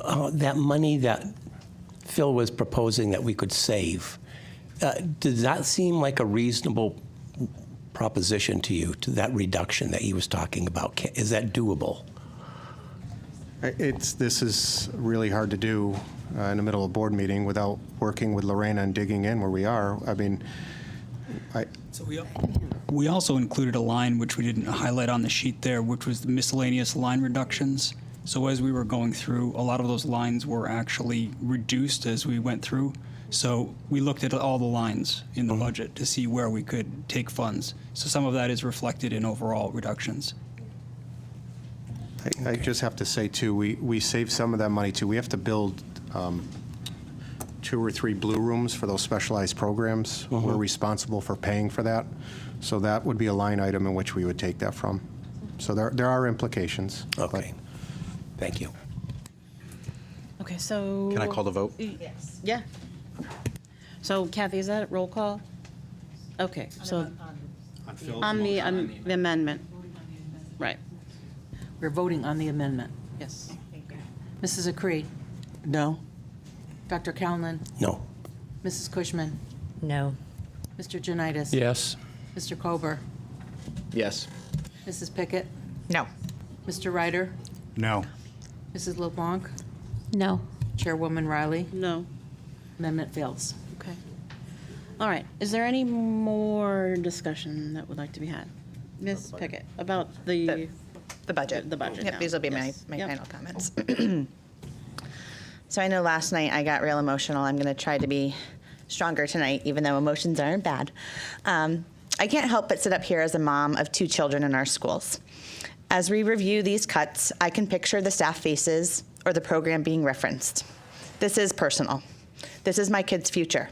that money that Phil was proposing that we could save, does that seem like a reasonable proposition to you, to that reduction that he was talking about? Is that doable? This is really hard to do in the middle of a board meeting without working with Lorena and digging in where we are. I mean, So we also included a line which we didn't highlight on the sheet there, which was the miscellaneous line reductions. So as we were going through, a lot of those lines were actually reduced as we went through. So we looked at all the lines in the budget to see where we could take funds. So some of that is reflected in overall reductions. I just have to say, too, we saved some of that money, too. We have to build 2 or 3 blue rooms for those specialized programs. We're responsible for paying for that. So that would be a line item in which we would take that from. So there are implications. Okay. Thank you. Okay, so. Can I call the vote? Yes. Yeah. So Kathy, is that a roll call? Okay, so on the amendment. Right. We're voting on the amendment. Yes. Mrs. Acree, No? Dr. Calnan, No. Mrs. Cushman, No. Mr. Janitis. Yes. Mr. Kober, Yes. Mrs. Pickett, No. Mr. Ryder, No. Mrs. LeBlanc, No. Chairwoman Riley. No. Amendment fails. Okay. All right. Is there any more discussion that would like to be had? Ms. Pickett, about the budget. The budget Yep, now. these will be Yes. my Yep. final comments. So I know last night I got real emotional. I'm going to try to be stronger tonight, even though emotions aren't bad. I can't help but sit up here as a mom of 2 children in our schools. As we review these cuts, I can picture the staff faces or the program being referenced. This is personal. This is my kids' future.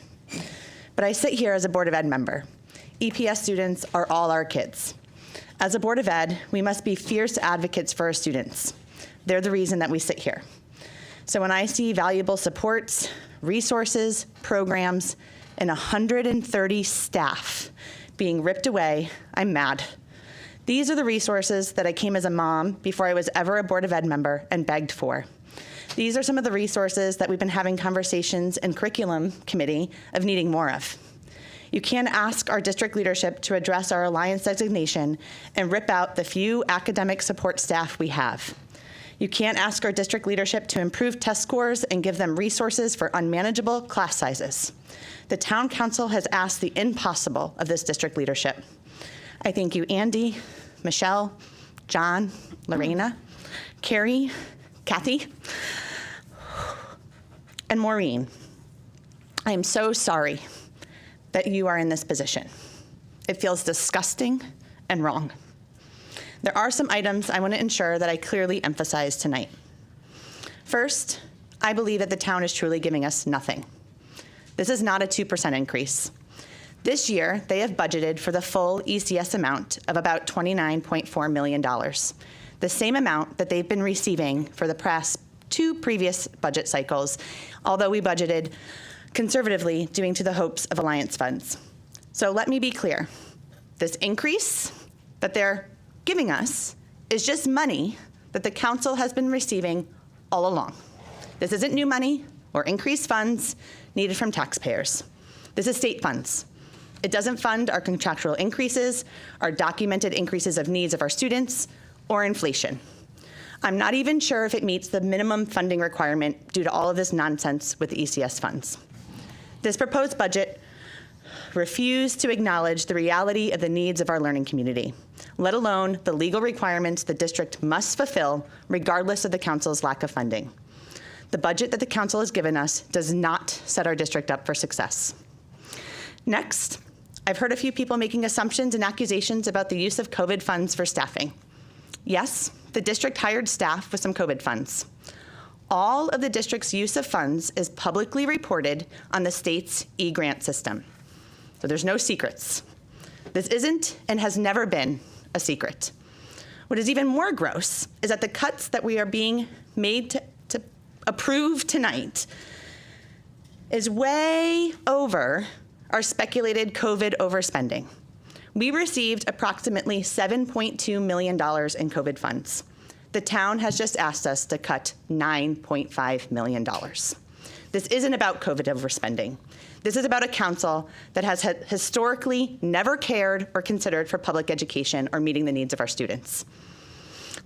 But I sit here as a Board of Ed member. EPS students are all our kids. As a Board of Ed, we must be fierce advocates for our students. They're the reason that we sit here. So when I see valuable supports, resources, programs, and 130 staff being ripped away, I'm mad. These are the resources that I came as a mom before I was ever a Board of Ed member and begged for. These are some of the resources that we've been having conversations in curriculum committee of needing more of. You can't ask our district leadership to address our alliance designation and rip out the few academic support staff we have. You can't ask our district leadership to improve test scores and give them resources for unmanageable class sizes. The town council has asked the impossible of this district leadership. I thank you, Andy, Michelle, John, Lorena, Carrie, Kathy, and Maureen. I am so sorry that you are in this position. It feels disgusting and wrong. There are some items I want to ensure that I clearly emphasize tonight. First, I believe that the town is truly giving us nothing. This is not a 2% increase. This year, they have budgeted for the full ECS amount of about $29.4 million, the same amount that they've been receiving for the past 2 previous budget cycles, although we budgeted conservatively due to the hopes of alliance funds. So let me be clear. This increase that they're giving us is just money that the council has been receiving all along. This isn't new money or increased funds needed from taxpayers. This is state funds. It doesn't fund our contractual increases, our documented increases of needs of our students, or inflation. I'm not even sure if it meets the minimum funding requirement due to all of this nonsense with the ECS funds. This proposed budget refused to acknowledge the reality of the needs of our learning community, let alone the legal requirements the district must fulfill regardless of the council's lack of funding. The budget that the council has given us does not set our district up for success. Next, I've heard a few people making assumptions and accusations about the use of COVID funds for staffing. Yes, the district hired staff with some COVID funds. All of the district's use of funds is publicly reported on the state's e-grant system. So there's no secrets. This isn't and has never been a secret. What is even more gross is that the cuts that we are being made to approve tonight is way over our speculated COVID overspending. We received approximately $7.2 million in COVID funds. the town has just asked us to cut $9.5 million. This isn't about COVID overspending. This is about a council that has historically never cared or considered for public education or meeting the needs of our students.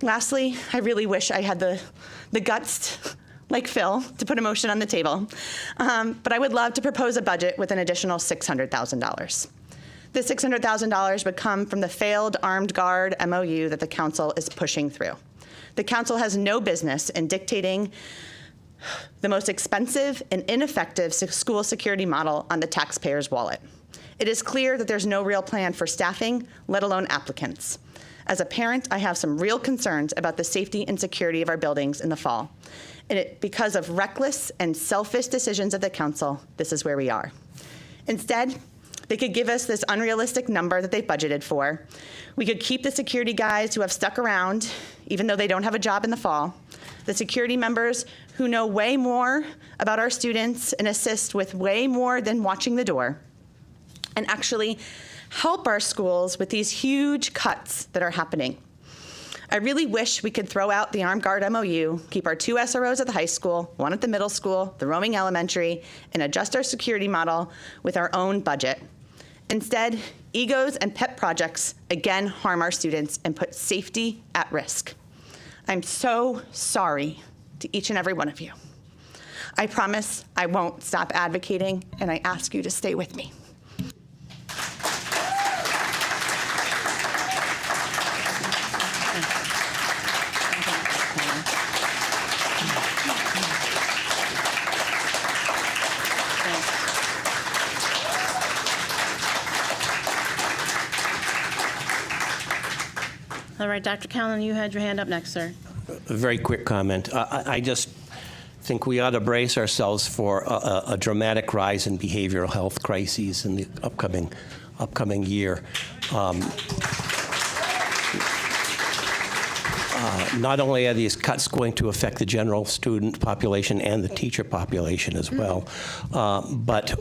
Lastly, I really wish I had the guts, like Phil, to put a motion on the table. But I would love to propose a budget with an additional $600,000. This $600,000 would come from the failed armed guard MOU that the council is pushing through. The council has no business in dictating the most expensive and ineffective school security model on the taxpayer's wallet. It is clear that there's no real plan for staffing, let alone applicants. As a parent, I have some real concerns about the safety and security of our buildings in the fall. And because of reckless and selfish decisions of the council, this is where we are. Instead, they could give us this unrealistic number that they've budgeted for. We could keep the security guys who have stuck around, even though they don't have a job in the fall, the security members who know way more about our students and assist with way more than watching the door, and actually help our schools with these huge cuts that are happening. I really wish we could throw out the Armed Guard MOU, keep our 2 SROs at the high school, 1 at the middle school, the roaming elementary, and adjust our security model with our own budget. Instead, egos and pet projects again harm our students and put safety at risk. I'm so sorry to each and every one of you. I promise I won't stop advocating, and I ask you to stay with me. All right, Dr. Callen, you had your hand up next, sir. A very quick comment. I just think we ought to brace ourselves for a dramatic rise in behavioral health crises in the upcoming year. Not only are these cuts going to affect the general student population and the teacher population as well, but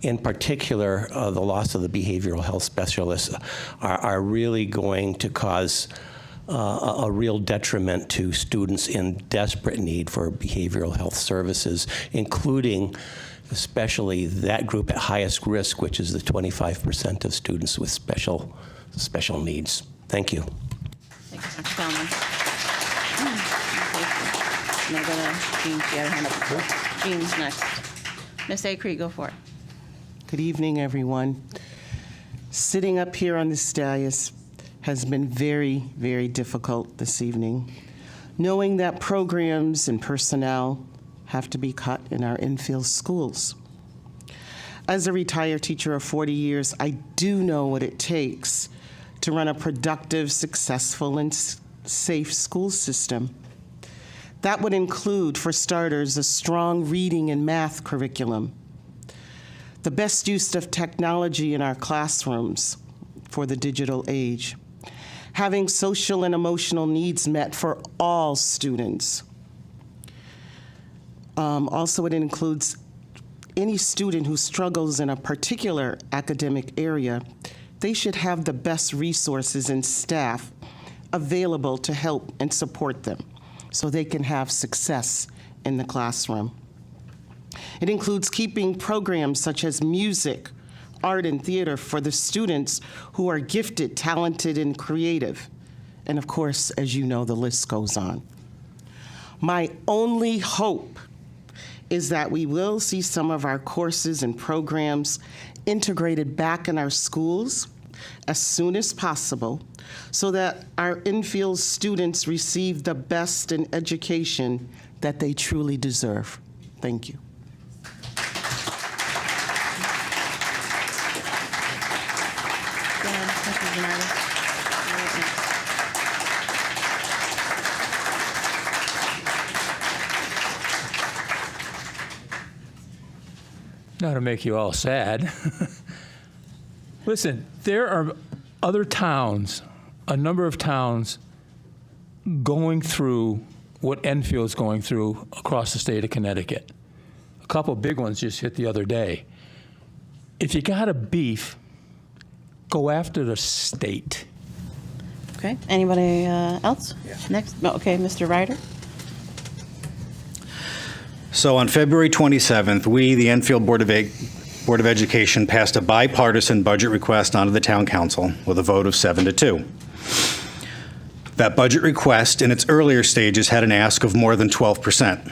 in particular, the loss of the behavioral health specialists are really going to cause a real detriment to students in desperate need for behavioral health services, including especially that group at highest risk, which is the 25% of students with special needs. Thank you. Thank you, Dr. Callen. Now go to Jean. She had her hand up. Jean's next. Ms. Acree, go for it. Good evening, everyone. Sitting up here on this dais has been very, very difficult this evening, knowing that programs and personnel have to be cut in our Enfield schools. As a retired teacher of 40 years, I do know what it takes to run a productive, successful, and safe school system. That would include, for starters, a strong reading and math curriculum, the best use of technology in our classrooms for the digital age, having social and emotional needs met for all students. Also, it includes any student who struggles in a particular academic area. They should have the best resources and staff available to help and support them so they can have success in the classroom. It includes keeping programs such as music, art, and theater for the students who are gifted, talented, and creative. And of course, as you know, the list goes on. My only hope is that we will see some of our courses and programs integrated back in our schools as soon as possible so that our Enfield students receive the best in education that they truly deserve. Thank you. Not to make you all sad. Listen, there are other towns, a number of towns, going through what Enfield's going through across the state of Connecticut. A couple big ones just hit the other day. If you got a beef, go after the state. Okay, anybody else? Next, okay, Mr. Ryder? So on February 27th, we, the Enfield Board of Education, passed a bipartisan budget request onto the town council with a vote of 7-2. That budget request, in its earlier stages, had an ask of more than 12%.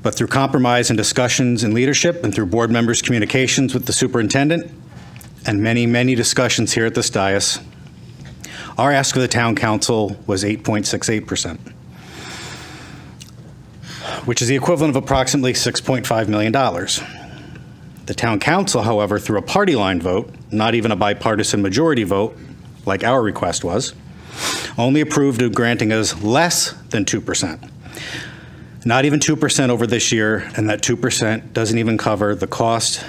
But through compromise and discussions in leadership and through board members' communications with the superintendent and many, many discussions here at this dais, our ask of the town council was 8.68%. which is the equivalent of approximately $6.5 million. The town council, however, through a party line vote, not even a bipartisan majority vote, like our request was, only approved of granting us less than 2%. Not even 2% over this year, and that 2% doesn't even cover the cost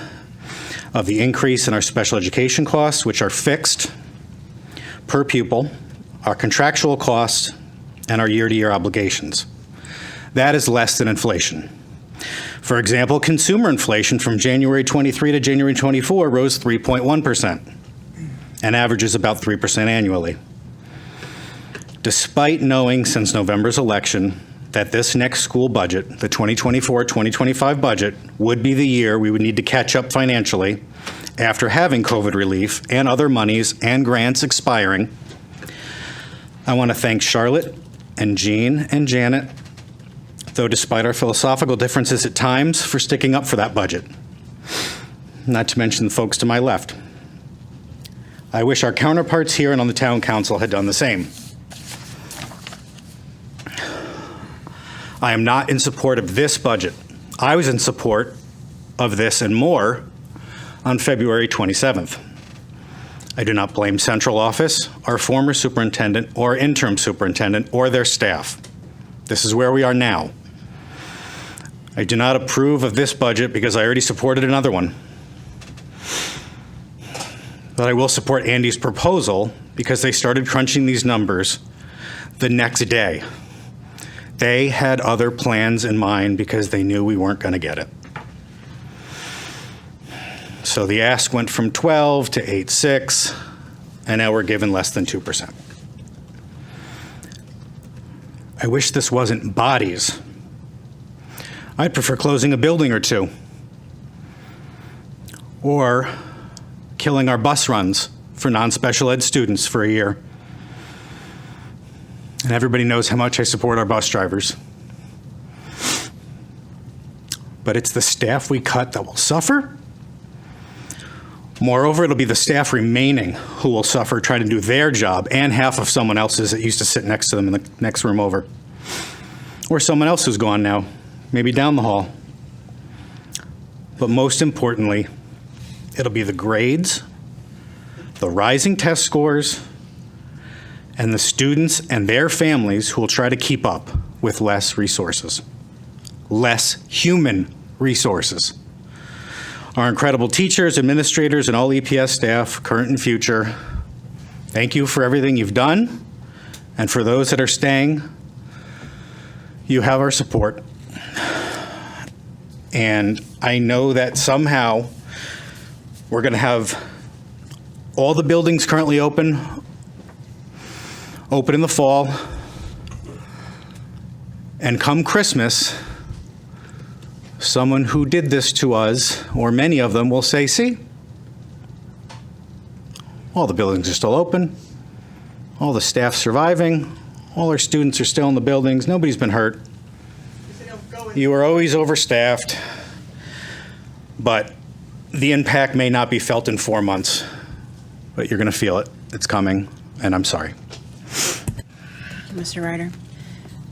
of the increase in our special education costs, which are fixed per pupil, our contractual costs, and our year-to-year obligations. That is less than inflation. For example, consumer inflation from January 23 to January 24 rose 3.1% and averages about 3% annually. Despite knowing since November's election that this next school budget, the 2024-2025 budget, would be the year we would need to catch up financially after having COVID relief and other monies and grants expiring, I want to thank Charlotte and Jean and Janet, though despite our philosophical differences at times, for sticking up for that budget. Not to mention the folks to my left. I wish our counterparts here and on the town council had done the same. I am not in support of this budget. I was in support of this and more on February 27th. I do not blame central office, our former superintendent, or interim superintendent, or their staff. This is where we are now. I do not approve of this budget because I already supported another one. But I will support Andy's proposal because they started crunching these numbers the next day. They had other plans in mind because they knew we weren't going to get it. So the ask went from 12 to 8.6, and now we're given less than 2%. I wish this wasn't bodies. I'd prefer closing a building or two, or killing our bus runs for non-special ed students for a year. And everybody knows how much I support our bus drivers. But it's the staff we cut that will suffer. Moreover, it'll be the staff remaining who will suffer trying to do their job and half of someone else's that used to sit next to them in the next room over. Or someone else who's gone now, maybe down the hall. But most importantly, it'll be the grades, the rising test scores, and the students and their families who will try to keep up with less resources, less human resources. Our incredible teachers, administrators, and all EPS staff, current and future, thank you for everything you've done. And for those that are staying, you have our support. And I know that somehow we're going to have all the buildings currently open in the fall, and come Christmas, someone who did this to us, or many of them, will say, see, all the buildings are still open, all the staff surviving, all our students are still in the buildings, nobody's been hurt. You were always overstaffed, but the impact may not be felt in 4 months, but you're going to feel it. It's coming, and I'm sorry. Mr. Ryder,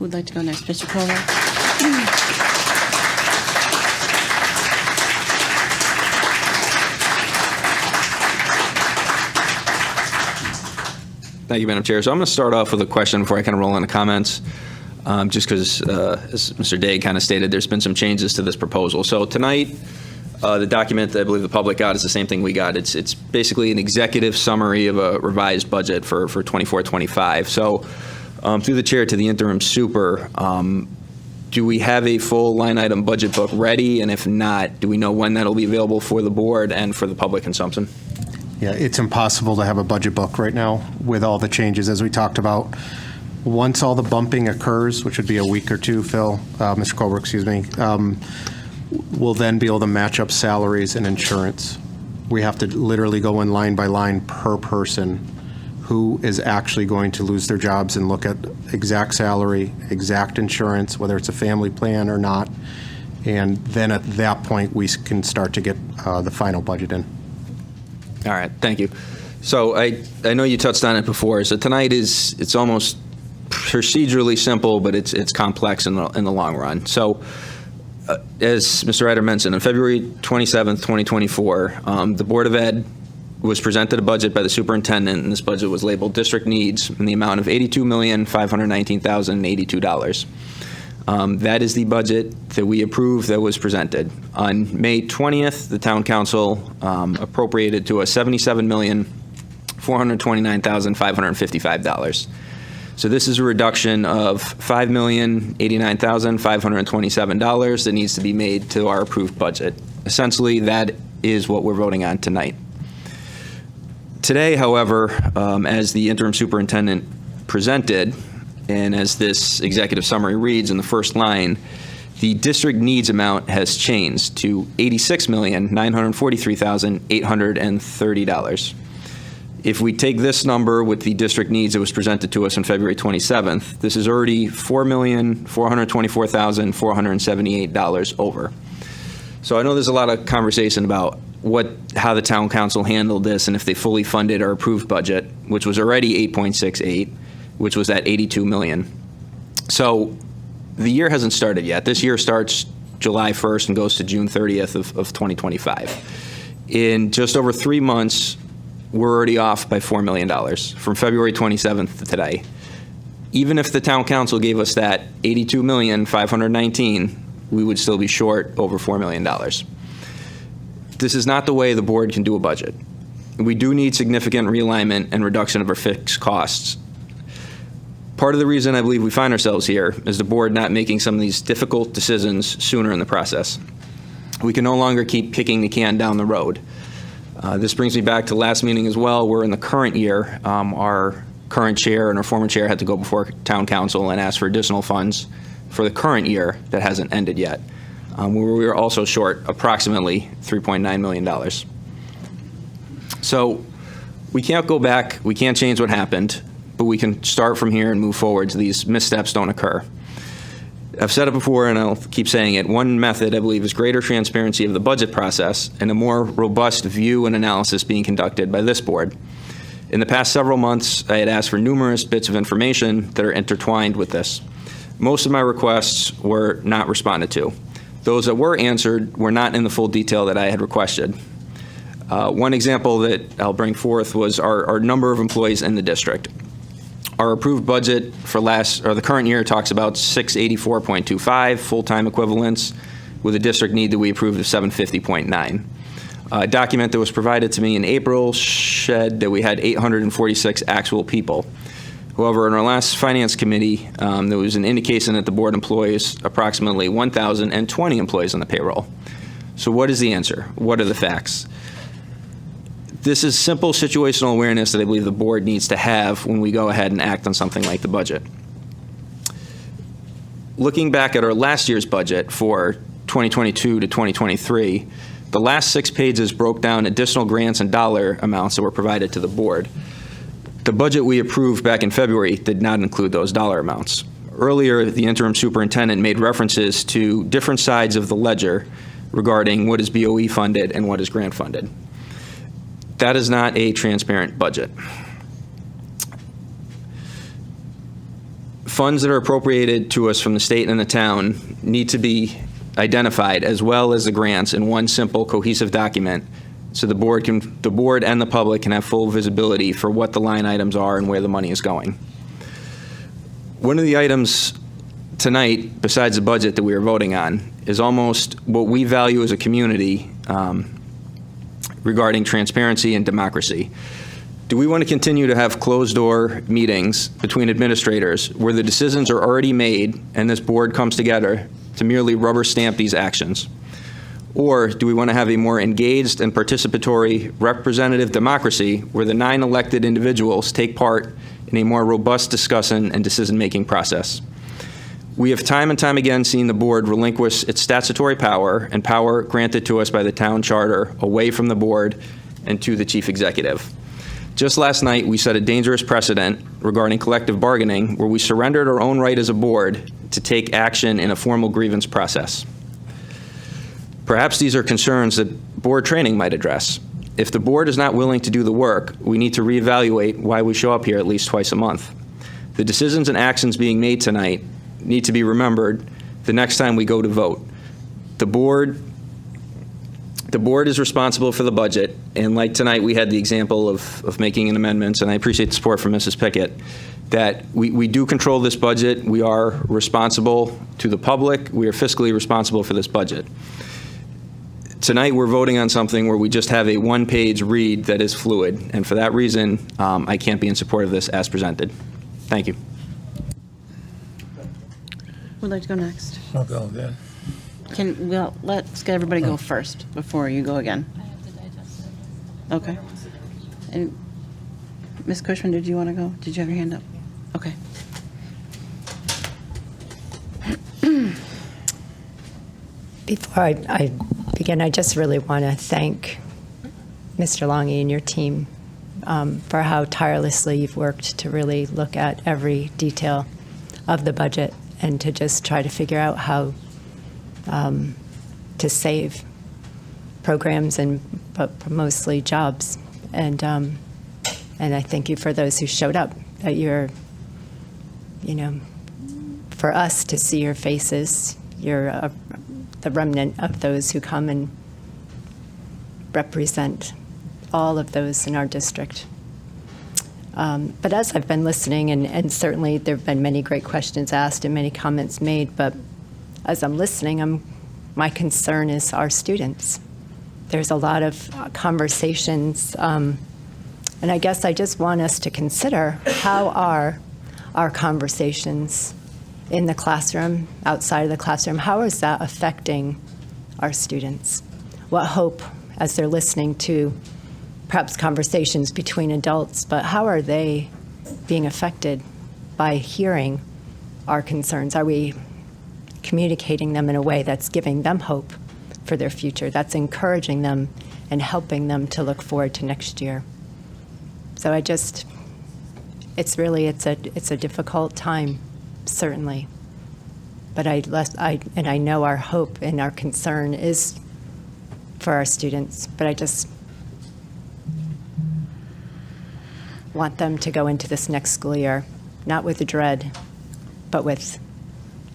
who'd like to go next? Mr. Kohler? Thank you, Madam Chair. So I'm going to start off with a question before I kind of roll into comments, just because, as Mr. Day kind of stated, there's been some changes to this proposal. So tonight, the document that I believe the public got is the same thing we got. It's basically an executive summary of a revised budget for 24-25. So through the chair to the interim super, do we have a full line item budget book ready? And if not, do we know when that'll be available for the board and for the public consumption? Yeah, it's impossible to have a budget book right now with all the changes, as we talked about. Once all the bumping occurs, which would be a week or two, Phil, Mr. Colbert, excuse me, we'll then be able to match up salaries and insurance. We have to literally go in line by line per person who is actually going to lose their jobs and look at exact salary, exact insurance, whether it's a family plan or not. And then at that point, we can start to get the final budget in. All right, thank you. So I know you touched on it before. So tonight it's almost procedurally simple, but it's complex in the long run. So as Mr. Ryder mentioned, on February 27th, 2024, the Board of Ed was presented a budget by the superintendent, and this budget was labeled District Needs in the amount of $82,519,082. That is the budget that we approved that was presented. On May 20th, the Town Council appropriated to us $77,429,555. So this is a reduction of $5,089,527 that needs to be made to our approved budget. Essentially, that is what we're voting on tonight. Today, however, as the interim superintendent presented, and as this executive summary reads in the first line, the district needs amount has changed to $86,943,830. If we take this number with the district needs that was presented to us on February 27th, this is already $4,424,478 over. So I know there's a lot of conversation about how the town council handled this and if they fully funded our approved budget, which was already 8.68, which was at 82 million. So the year hasn't started yet. This year starts July 1st and goes to June 30th of 2025. In just over 3 months, we're already off by $4 million from February 27th to today. Even if the town council gave us that 82,519,000, we would still be short over $4 million. This is not the way the board can do a budget. We do need significant realignment and reduction of our fixed costs. Part of the reason I believe we find ourselves here is the board not making some of these difficult decisions sooner in the process. We can no longer keep kicking the can down the road. This brings me back to last meeting as well, where in the current year, our current chair and our former chair had to go before town council and ask for additional funds for the current year that hasn't ended yet, where we were also short approximately $3.9 million. So we can't go back, we can't change what happened, but we can start from here and move forward so these missteps don't occur. I've said it before and I'll keep saying it. One method, I believe, is greater transparency of the budget process and a more robust view and analysis being conducted by this board. In the past several months, I had asked for numerous bits of information that are intertwined with this. Most of my requests were not responded to. Those that were answered were not in the full detail that I had requested. One example that I'll bring forth was our number of employees in the district. Our approved budget for the current year talks about 684.25 full-time equivalents with a district need that we approved of 750.9. A document that was provided to me in April said that we had 846 actual people. However, in our last finance committee, there was an indication that the board employs approximately 1,020 employees on the payroll. So what is the answer? What are the facts? This is simple situational awareness that I believe the board needs to have when we go ahead and act on something like the budget. Looking back at our last year's budget for 2022 to 2023, the last 6 pages broke down additional grants and dollar amounts that were provided to the board. The budget we approved back in February did not include those dollar amounts. Earlier, the interim superintendent made references to different sides of the ledger regarding what is BOE funded and what is grant funded. That is not a transparent budget. Funds that are appropriated to us from the state and the town need to be identified, as well as the grants, in one simple, cohesive document, so the board and the public can have full visibility for what the line items are and where the money is going. One of the items tonight, besides the budget that we are voting on, is almost what we value as a community regarding transparency and democracy. Do we want to continue to have closed-door meetings between administrators where the decisions are already made and this board comes together to merely rubber stamp these actions? Or do we want to have a more engaged and participatory representative democracy where the 9 elected individuals take part in a more robust discussion and decision-making process? We have time and time again seen the board relinquish its statutory power and power granted to us by the town charter away from the board and to the chief executive. Just last night, we set a dangerous precedent regarding collective bargaining where we surrendered our own right as a board to take action in a formal grievance process. Perhaps these are concerns that board training might address. If the board is not willing to do the work, we need to reevaluate why we show up here at least twice a month. The decisions and actions being made tonight need to be remembered the next time we go to vote. The board is responsible for the budget, and like tonight, we had the example of making an amendment, and I appreciate the support from Mrs. Pickett, that we do control this budget. We are responsible to the public. We are fiscally responsible for this budget. Tonight, we're voting on something where we just have a one-page read that is fluid, and for that reason, I can't be in support of this as presented. Thank you. Would like to go next? I'll go then. Well, let's get everybody go first before you go again. Okay. And Ms. Cushman, did you want to go? Did you have your hand up? Okay. Before I begin, I just really want to thank Mr. Longy and your team for how tirelessly you've worked to really look at every detail of the budget and to just try to figure out how to save programs but mostly jobs. And I thank you for those who showed up, that you're, for us to see your faces, you're the remnant of those who come and represent all of those in our district. But as I've been listening, and certainly there have been many great questions asked and many comments made, but as I'm listening, my concern is our students. There's a lot of conversations, and I guess I just want us to consider how are our conversations in the classroom, outside of the classroom, how is that affecting our students? What hope, as they're listening to perhaps conversations between adults, but how are they being affected by hearing our concerns? Are we communicating them in a way that's giving them hope for their future, that's encouraging them and helping them to look forward to next year? So it's a difficult time, certainly. But I know our hope and our concern is for our students, but I just want them to go into this next school year, not with dread, but with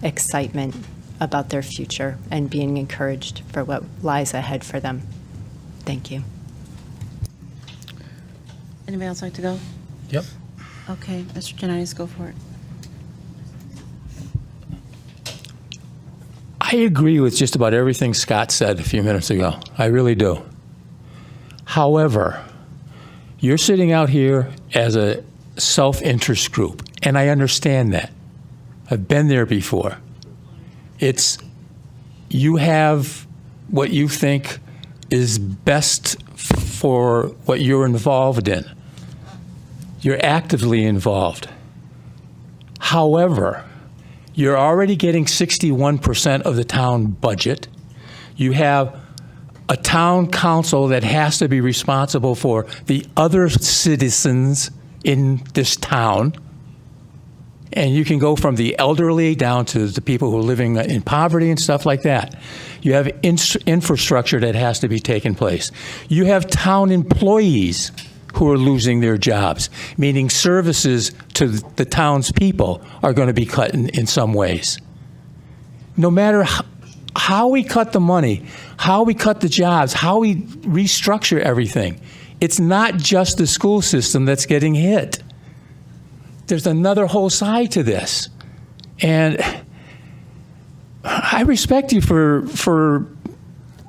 excitement about their future and being encouraged for what lies ahead for them. Thank you. Anybody else like to go? Yep. Okay, Mr. Janice, go for it. I agree with just about everything Scott said a few minutes ago. I really do. However, you're sitting out here as a self-interest group, and I understand that. I've been there before. You have what you think is best for what you're involved in. You're actively involved. However, you're already getting 61% of the town budget. You have a town council that has to be responsible for the other citizens in this town. And you can go from the elderly down to the people who are living in poverty and stuff like that. You have infrastructure that has to be taken place. You have town employees who are losing their jobs, meaning services to the town's people are going to be cut in some ways. No matter how we cut the money, how we cut the jobs, how we restructure everything, it's not just the school system that's getting hit. There's another whole side to this. And I respect you for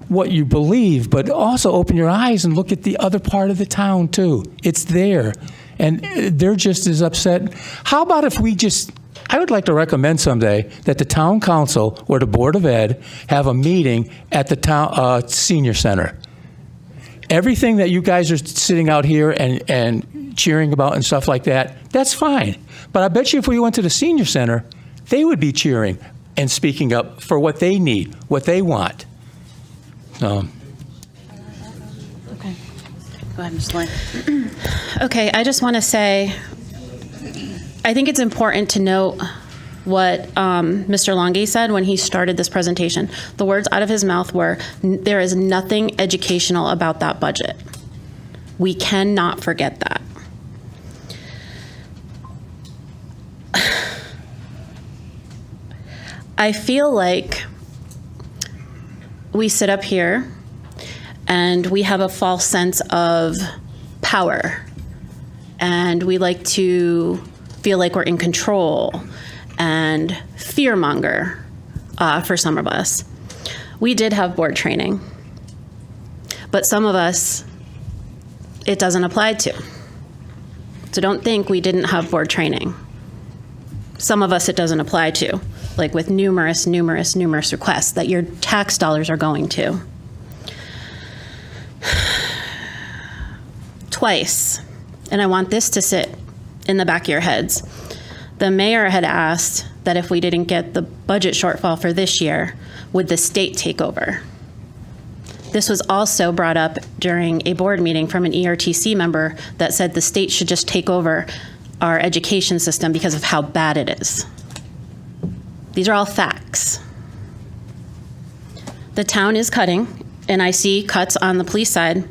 what you believe, but also open your eyes and look at the other part of the town too. It's there. And they're just as upset. How about if we just, I would like to recommend someday that the town council or the Board of Ed have a meeting at the town senior center. Everything that you guys are sitting out here and cheering about and stuff like that, that's fine. But I bet you if we went to the senior center, they would be cheering and speaking up for what they need, what they want. Okay. Go ahead, Ms. Lane. Okay, I just want to say, I think it's important to note what Mr. Longy said when he started this presentation. The words out of his mouth were, there is nothing educational about that budget. We cannot forget that. I feel like we sit up here and we have a false sense of power, and we like to feel like we're in control and fearmonger for some of us. We did have board training, but some of us, it doesn't apply to. So don't think we didn't have board training. Some of us it doesn't apply to, like with numerous requests that your tax dollars are going to. Twice, and I want this to sit in the back of your heads, the mayor had asked that if we didn't get the budget shortfall for this year, would the state take over? This was also brought up during a board meeting from an ERTC member that said the state should just take over our education system because of how bad it is. These are all facts. The town is cutting, and I see cuts on the police side,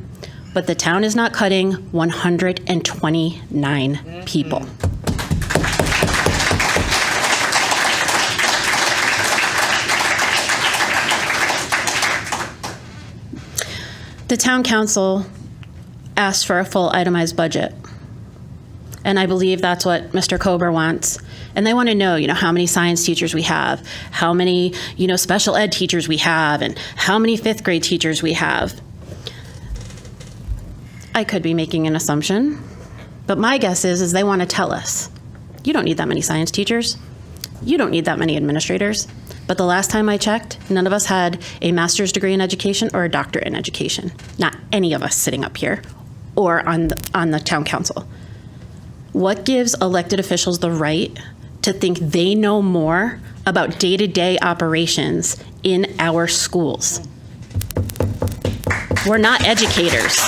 but the town is not cutting 129 people. The town council asked for a full itemized budget. And I believe that's what Mr. Kober wants. And they want to know, how many science teachers we have, how many, special ed teachers we have, and how many fifth grade teachers we have. I could be making an assumption, but my guess is they want to tell us, you don't need that many science teachers. You don't need that many administrators. But the last time I checked, none of us had a master's degree in education or a doctorate in education. Not any of us sitting up here or on the town council. What gives elected officials the right to think they know more about day-to-day operations in our schools? We're not educators.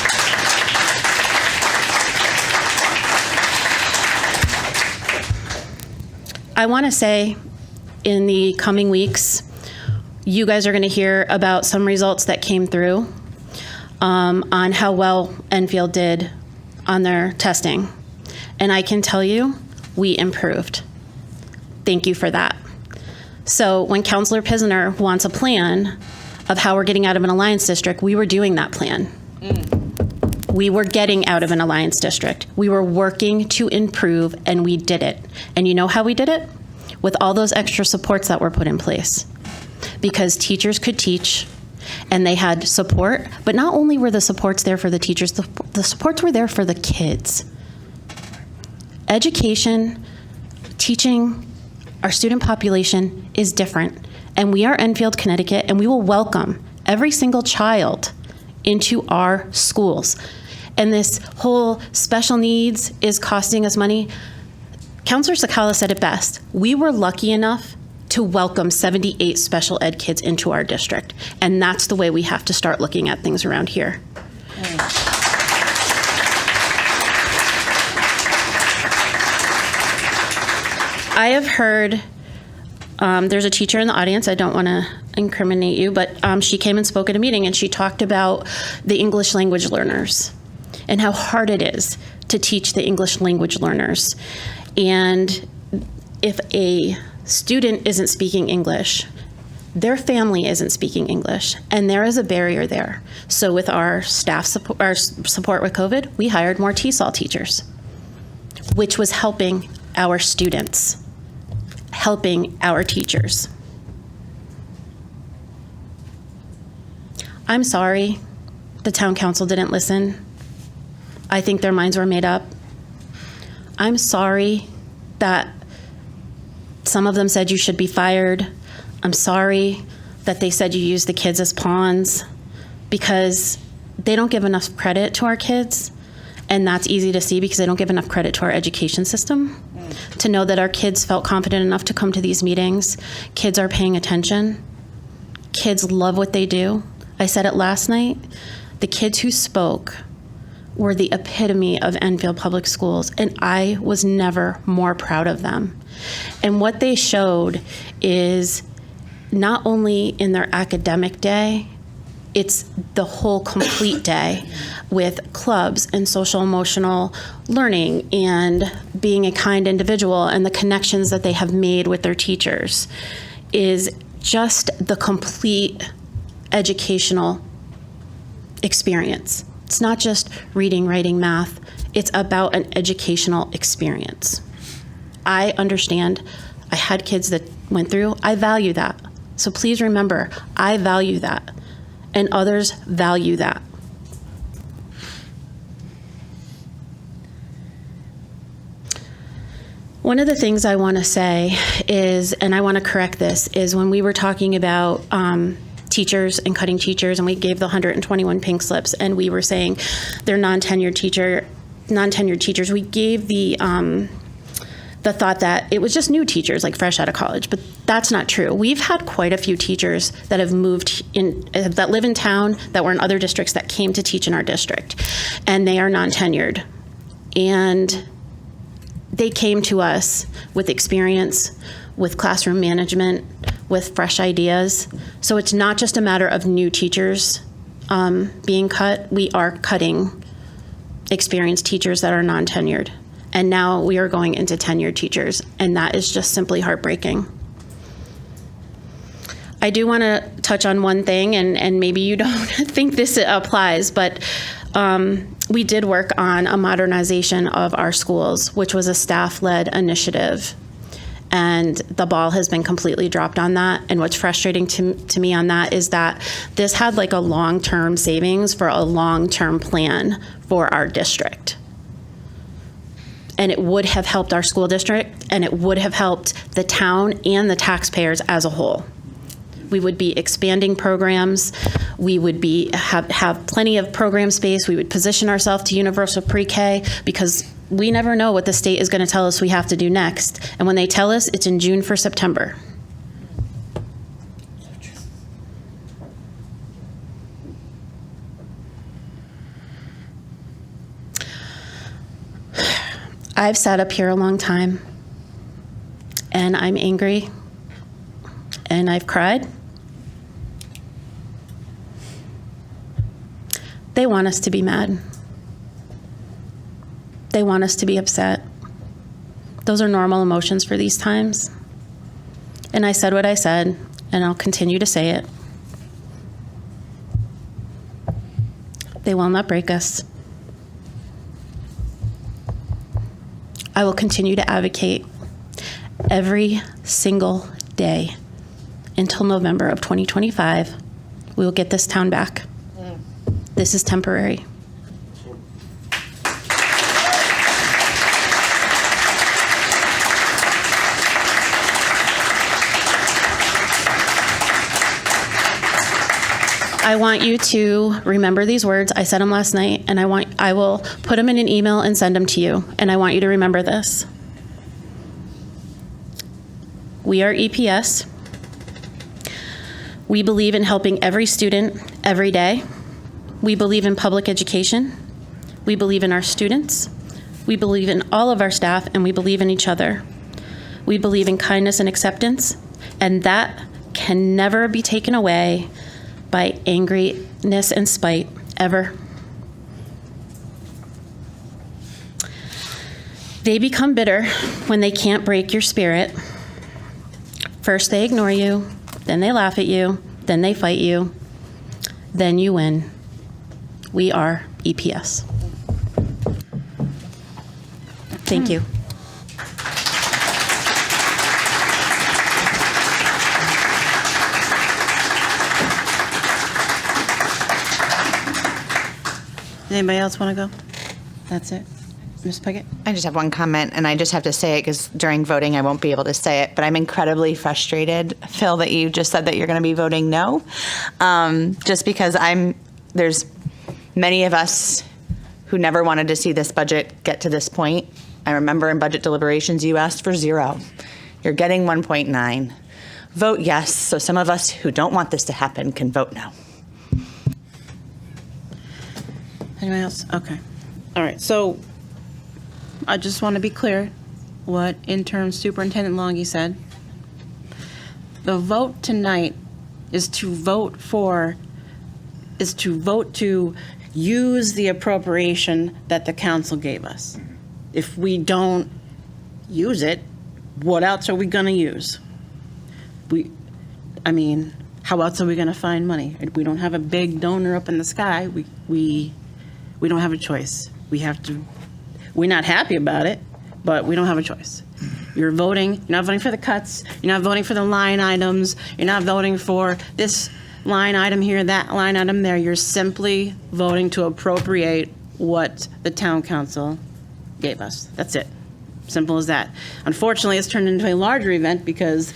I want to say in the coming weeks, you guys are going to hear about some results that came through on how well Enfield did on their testing. And I can tell you, we improved. Thank you for that. So when Councilor Pisner wants a plan of how we're getting out of an alliance district, we were doing that plan. We were getting out of an alliance district. We were working to improve, and we did it. And you know how we did it? With all those extra supports that were put in place. Because teachers could teach, and they had support, but not only were the supports there for the teachers, the supports were there for the kids. Education, teaching our student population is different. And we are Enfield, Connecticut, and we will welcome every single child into our schools. And this whole special needs is costing us money. Counselor Sakala said it best. We were lucky enough to welcome 78 special ed kids into our district. And that's the way we have to start looking at things around here. I have heard, there's a teacher in the audience, I don't want to incriminate you, but she came and spoke at a meeting and she talked about the English language learners and how hard it is to teach the English language learners. And if a student isn't speaking English, their family isn't speaking English, and there is a barrier there. So with our staff support, our support with COVID, we hired more TESOL teachers, which was helping our students, helping our teachers. I'm sorry the town council didn't listen. I think their minds were made up. I'm sorry that Some of them said you should be fired. I'm sorry that they said you use the kids as pawns, because they don't give enough credit to our kids. And that's easy to see because they don't give enough credit to our education system. To know that our kids felt confident enough to come to these meetings. Kids are paying attention. Kids love what they do. I said it last night. The kids who spoke were the epitome of Enfield Public Schools, and I was never more proud of them. And what they showed is not only in their academic day, it's the whole complete day with clubs and social emotional learning and being a kind individual, and the connections that they have made with their teachers is just the complete educational experience. It's not just reading, writing, math. It's about an educational experience. I understand. I had kids that went through. I value that. So please remember, I value that, and others value that. One of the things I want to say is, and I want to correct this, is when we were talking about teachers and cutting teachers, and we gave the 121 pink slips, and we were saying they're non-tenured teachers, we gave the thought that it was just new teachers, like fresh out of college, but that's not true. We've had quite a few teachers that have moved in, that live in town, that were in other districts, that came to teach in our district, and they are non-tenured. And they came to us with experience, with classroom management, with fresh ideas. So it's not just a matter of new teachers being cut. We are cutting experienced teachers that are non-tenured. And now we are going into tenured teachers, and that is just simply heartbreaking. I do want to touch on one thing, and maybe you don't think this applies, but we did work on a modernization of our schools, which was a staff-led initiative. And the ball has been completely dropped on that. And what's frustrating to me on that is that this had like a long-term savings for a long-term plan for our district. And it would have helped our school district, and it would have helped the town and the taxpayers as a whole. We would be expanding programs. We would be have plenty of program space. We would position ourselves to universal pre-K, because we never know what the state is going to tell us we have to do next. And when they tell us, it's in June for September. I've sat up here a long time, and I'm angry, and I've cried. They want us to be mad. They want us to be upset. Those are normal emotions for these times. And I said what I said, and I'll continue to say it. They will not break us. I will continue to advocate every single day until November of 2025. We will get this town back. This is temporary. I want you to remember these words. I said them last night, and I will put them in an email and send them to you. And I want you to remember this. We are EPS. We believe in helping every student every day. We believe in public education. We believe in our students. We believe in all of our staff, and we believe in each other. We believe in kindness and acceptance, and that can never be taken away by angriness and spite, ever. They become bitter when they can't break your spirit. First they ignore you, then they laugh at you, then they fight you, then you win. We are EPS. Thank you. Anybody else want to go? That's it? Ms. Pickett? I just have one comment, and I just have to say it because during voting I won't be able to say it, but I'm incredibly frustrated, Phil, that you just said that you're going to be voting no. Just because there's many of us who never wanted to see this budget get to this point. I remember in budget deliberations you asked for 0. You're getting 1.9. Vote yes, so some of us who don't want this to happen can vote no. Anyone else? Okay. All right, so I just want to be clear what Interim Superintendent Longy said. The vote tonight is to vote to use the appropriation that the council gave us. If we don't use it, what else are we going to use? How else are we going to find money? We don't have a big donor up in the sky. We don't have a choice. We're not happy about it, but we don't have a choice. You're not voting for the cuts, you're not voting for the line items, you're not voting for this line item here, that line item there. You're simply voting to appropriate what the town council gave us. That's it. Simple as that. Unfortunately, it's turned into a larger event because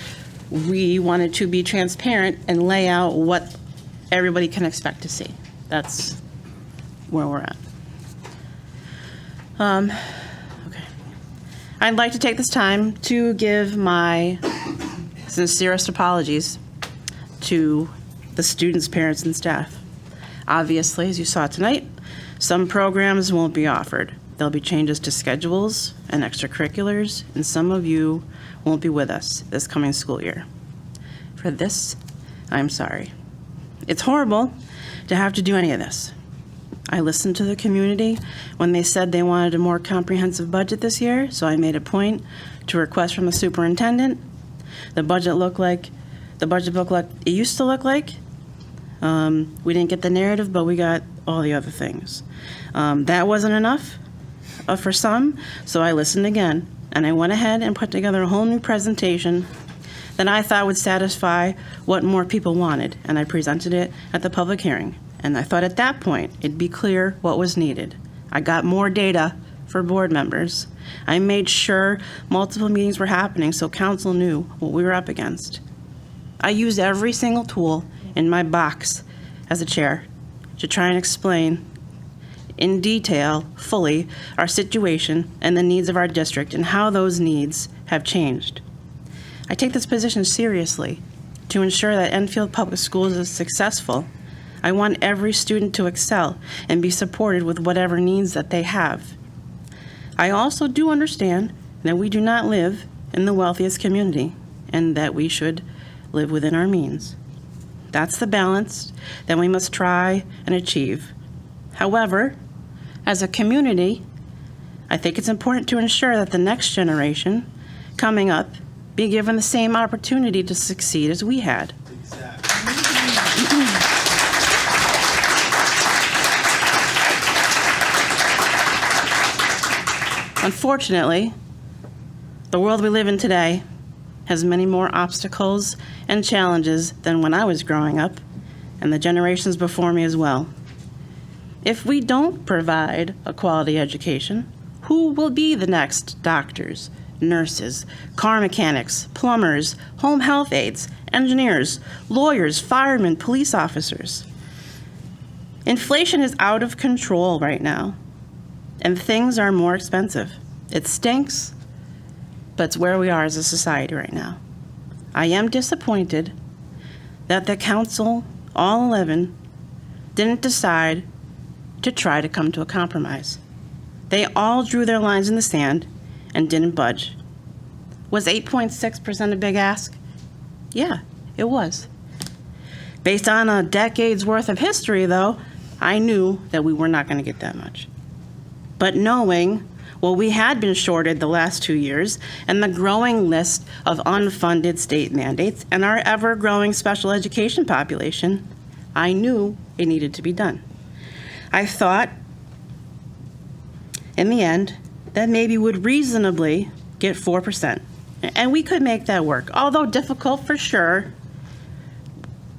we wanted to be transparent and lay out what everybody can expect to see. That's where we're at. Okay. I'd like to take this time to give my sincerest apologies to the students, parents, and staff. Obviously, as you saw tonight, some programs won't be offered. There'll be changes to schedules and extracurriculars, and some of you won't be with us this coming school year. For this, I'm sorry. It's horrible to have to do any of this. I listened to the community when they said they wanted a more comprehensive budget this year, so I made a point to request from the superintendent. The budget book like it used to look like. We didn't get the narrative, but we got all the other things. That wasn't enough for some, so I listened again, and I went ahead and put together a whole new presentation that I thought would satisfy what more people wanted, and I presented it at the public hearing. And I thought at that point it'd be clear what was needed. I got more data for board members. I made sure multiple meetings were happening so council knew what we were up against. I used every single tool in my box as a chair to try and explain in detail, fully, our situation and the needs of our district and how those needs have changed. I take this position seriously to ensure that Enfield Public Schools is successful. I want every student to excel and be supported with whatever needs that they have. I also do understand that we do not live in the wealthiest community and that we should live within our means. That's the balance that we must try and achieve. However, as a community, I think it's important to ensure that the next generation coming up be given the same opportunity to succeed as we had. Unfortunately, the world we live in today has many more obstacles and challenges than when I was growing up, and the generations before me as well. If we don't provide a quality education, who will be the next doctors, nurses, car mechanics, plumbers, home health aides, engineers, lawyers, firemen, police officers? Inflation is out of control right now, and things are more expensive. It stinks, but it's where we are as a society right now. I am disappointed that the council, all 11, didn't decide to try to come to a compromise. They all drew their lines in the sand and didn't budge. Was 8.6% a big ask? Yeah, it was. Based on a decade's worth of history, though, I knew that we were not going to get that much. But knowing what we had been shorted the last 2 years and the growing list of unfunded state mandates and our ever-growing special education population, I knew it needed to be done. I thought, in the end, that maybe would reasonably get 4%. And we could make that work. Although difficult for sure,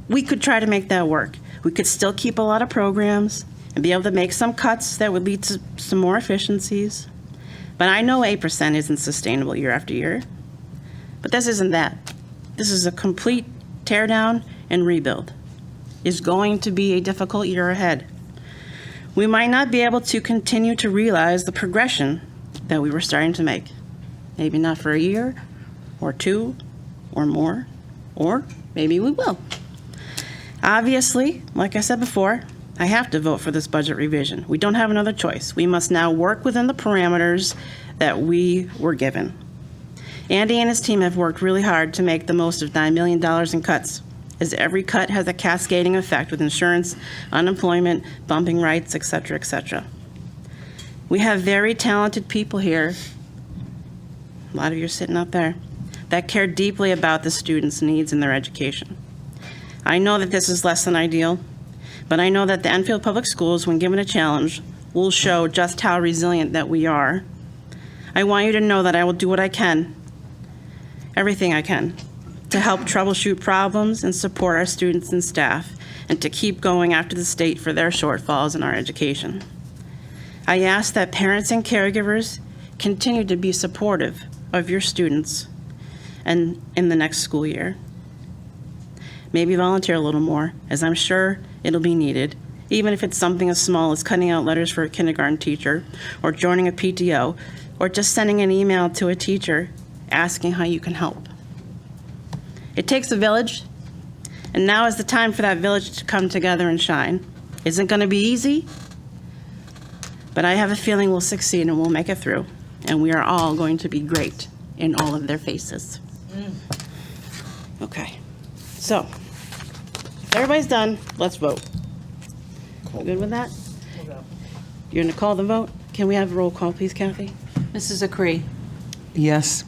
we could try to make that work. We could still keep a lot of programs and be able to make some cuts that would lead to some more efficiencies. But I know 8% isn't sustainable year after year. But this isn't that. This is a complete tear down and rebuild. It's going to be a difficult year ahead. We might not be able to continue to realize the progression that we were starting to make. Maybe not for a year or two or more, or maybe we will. Obviously, like I said before, I have to vote for this budget revision. We don't have another choice. We must now work within the parameters that we were given. Andy and his team have worked really hard to make the most of $9 million in cuts, as every cut has a cascading effect with insurance, unemployment, bumping rights, et cetera, et cetera. We have very talented people here, a lot of you are sitting up there, that care deeply about the students' needs and their education. I know that this is less than ideal, but I know that the Enfield Public Schools, when given a challenge, will show just how resilient that we are. I want you to know that I will do what I can, everything I can, to help troubleshoot problems and support our students and staff, and to keep going after the state for their shortfalls in our education. I ask that parents and caregivers continue to be supportive of your students and in the next school year. Maybe volunteer a little more, as I'm sure it'll be needed, even if it's something as small as cutting out letters for a kindergarten teacher, or joining a PTO, or just sending an email to a teacher asking how you can help. It takes a village, and now is the time for that village to come together and shine. Isn't going to be easy, but I have a feeling we'll succeed and we'll make it through, and we are all going to be great in all of their faces. Okay, so if everybody's done, let's vote. You good with that? You're going to call the vote? Can we have a roll call, please, Kathy? Mrs. Acree, Yes.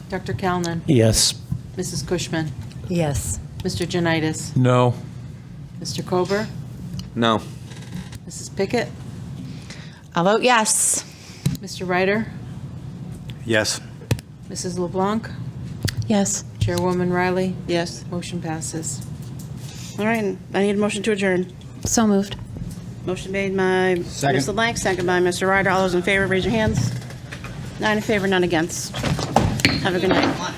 Dr. Kalnin, Yes. Mrs. Cushman, Yes. Mr. Janitis, No. Mr. Kober, No. Mrs. Pickett, I'll vote yes. Mr. Ryder, Yes. Mrs. LeBlanc, Yes. Chairwoman Riley. Yes. Motion passes. All right, I need a motion to adjourn. So moved. Motion made by Ms. LeBlanc, second by Mr. Ryder. All those in favor, raise your hands. 9 in favor, none against. Have a good night.